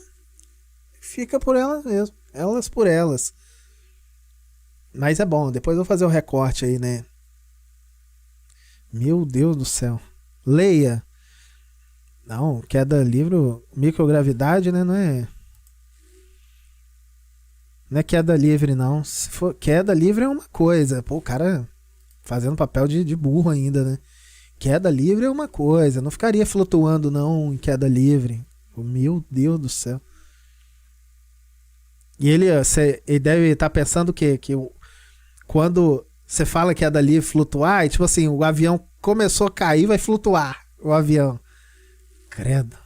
fica por elas mesmo. Elas por elas. Mas é bom, depois eu vou fazer o recorte aí, né? Meu Deus do céu. Leia. Não, queda livre, microgravidade, né? Não é queda livre, não. Se for queda livre é uma coisa. Pô, o cara fazendo papel de burro ainda, né? Queda livre é uma coisa. Não ficaria flutuando, não, em queda livre. Meu Deus do céu. E ele deve estar pensando que quando você fala queda livre, flutuar, é tipo assim, o avião começou a cair, vai flutuar o avião. Credo.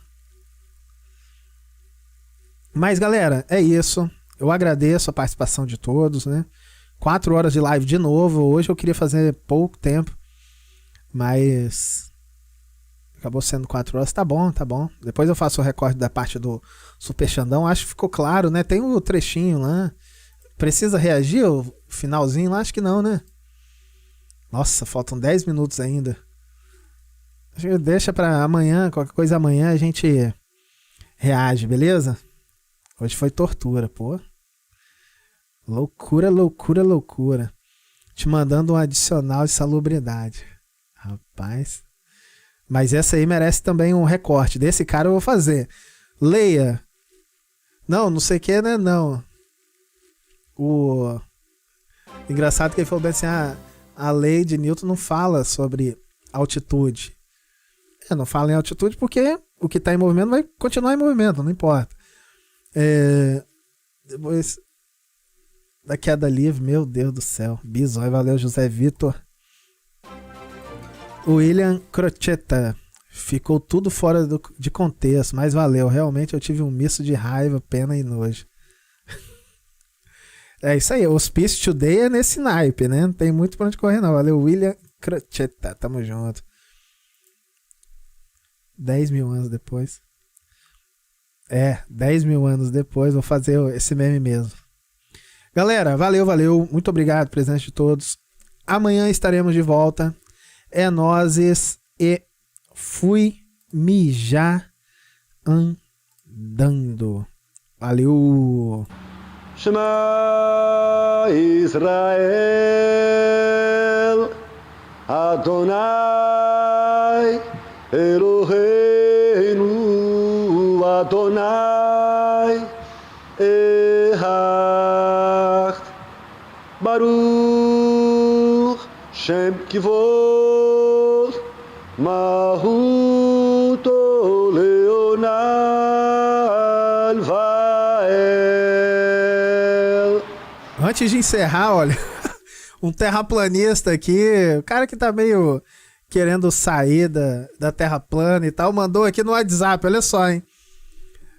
Mas, galera, é isso. Eu agradeço a participação de todos, né? 4 horas de live de novo. Hoje eu queria fazer pouco tempo, mas acabou sendo 4 horas. Tá bom. Depois eu faço o recorde da parte do Super Xandão. Acho que ficou claro, né? Tem o trechinho lá. Precisa reagir o finalzinho lá? Acho que não, né? Nossa, faltam 10 minutos ainda. Deixa pra amanhã, qualquer coisa amanhã a gente reage, beleza? Hoje foi tortura, pô. Loucura. Te mandando um adicional de salubridade. Rapaz. Mas essa aí merece também um recorte. Desse cara eu vou fazer. Leia. Não sei o que, né? Não. O engraçado que ele falou bem assim, a lei de Newton não fala sobre altitude. Não fala em altitude porque o que está em movimento vai continuar em movimento, não importa. Depois da queda livre, meu Deus do céu. Bisói, valeu, José Vitor. William Crocetta. Ficou tudo fora de contexto, mas valeu. Realmente eu tive um misto de raiva, pena e nojo. É isso aí, o Hospício Today é nesse naipe, né? Não tem muito pra onde correr, não. Valeu, William Crocetta. Tamo junto. 10 mil anos depois. 10 mil anos depois, vou fazer esse meme mesmo. Galera, valeu. Muito obrigado, presente de todos. Amanhã estaremos de volta. É nóses e fui mijar andando. Valeu. Shema Israel Adonai Eloheinu Adonai Echad Baruch Shem Kivod Mahuto Leonal Vael. Antes de encerrar, olha, um terraplanista aqui, o cara que tá meio querendo sair da Terra plana e tal, mandou aqui no WhatsApp, olha só, hein?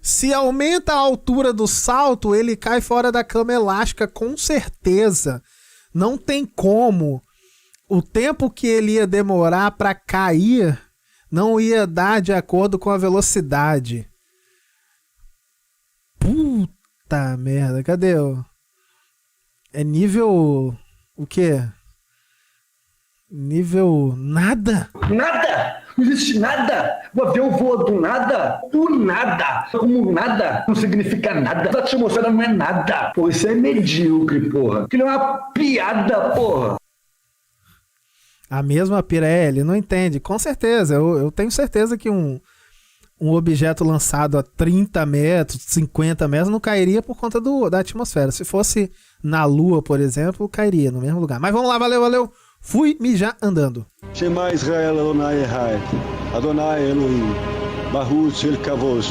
Se aumenta a altura do salto, ele cai fora da cama elástica, com certeza. Não tem como. O tempo que ele ia demorar para cair não ia dar de acordo com a velocidade. Puta merda, cadê o... É nível... O quê? Nível nada? Nada! Não existe nada! O avião voa do nada! Do nada! Como nada não significa nada. A atmosfera não é nada! Pô, isso é medíocre, porra! Aquilo é uma piada, porra! A mesma Pirelli, não entende. Com certeza, eu tenho certeza que um objeto lançado a 30 metros, 50 metros, não cairia por conta da atmosfera. Se fosse na Lua, por exemplo, cairia no mesmo lugar. Mas vamos lá, valeu! Fui mijar andando. Shema Israel Adonai Echad, Adonai Elohim, Baruch Shel Kavod,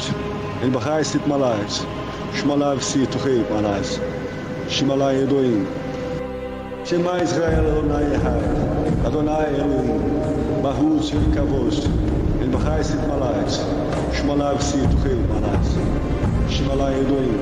El Bahai Sit Malach, Shmalav Sit Rei Malach, Shmalai Edoim. Shema Israel Adonai Echad, Adonai Elohim, Baruch Shel Kavod, El Bahai Sit Malach, Shmalav Sit Rei Malach, Shmalai Edoim.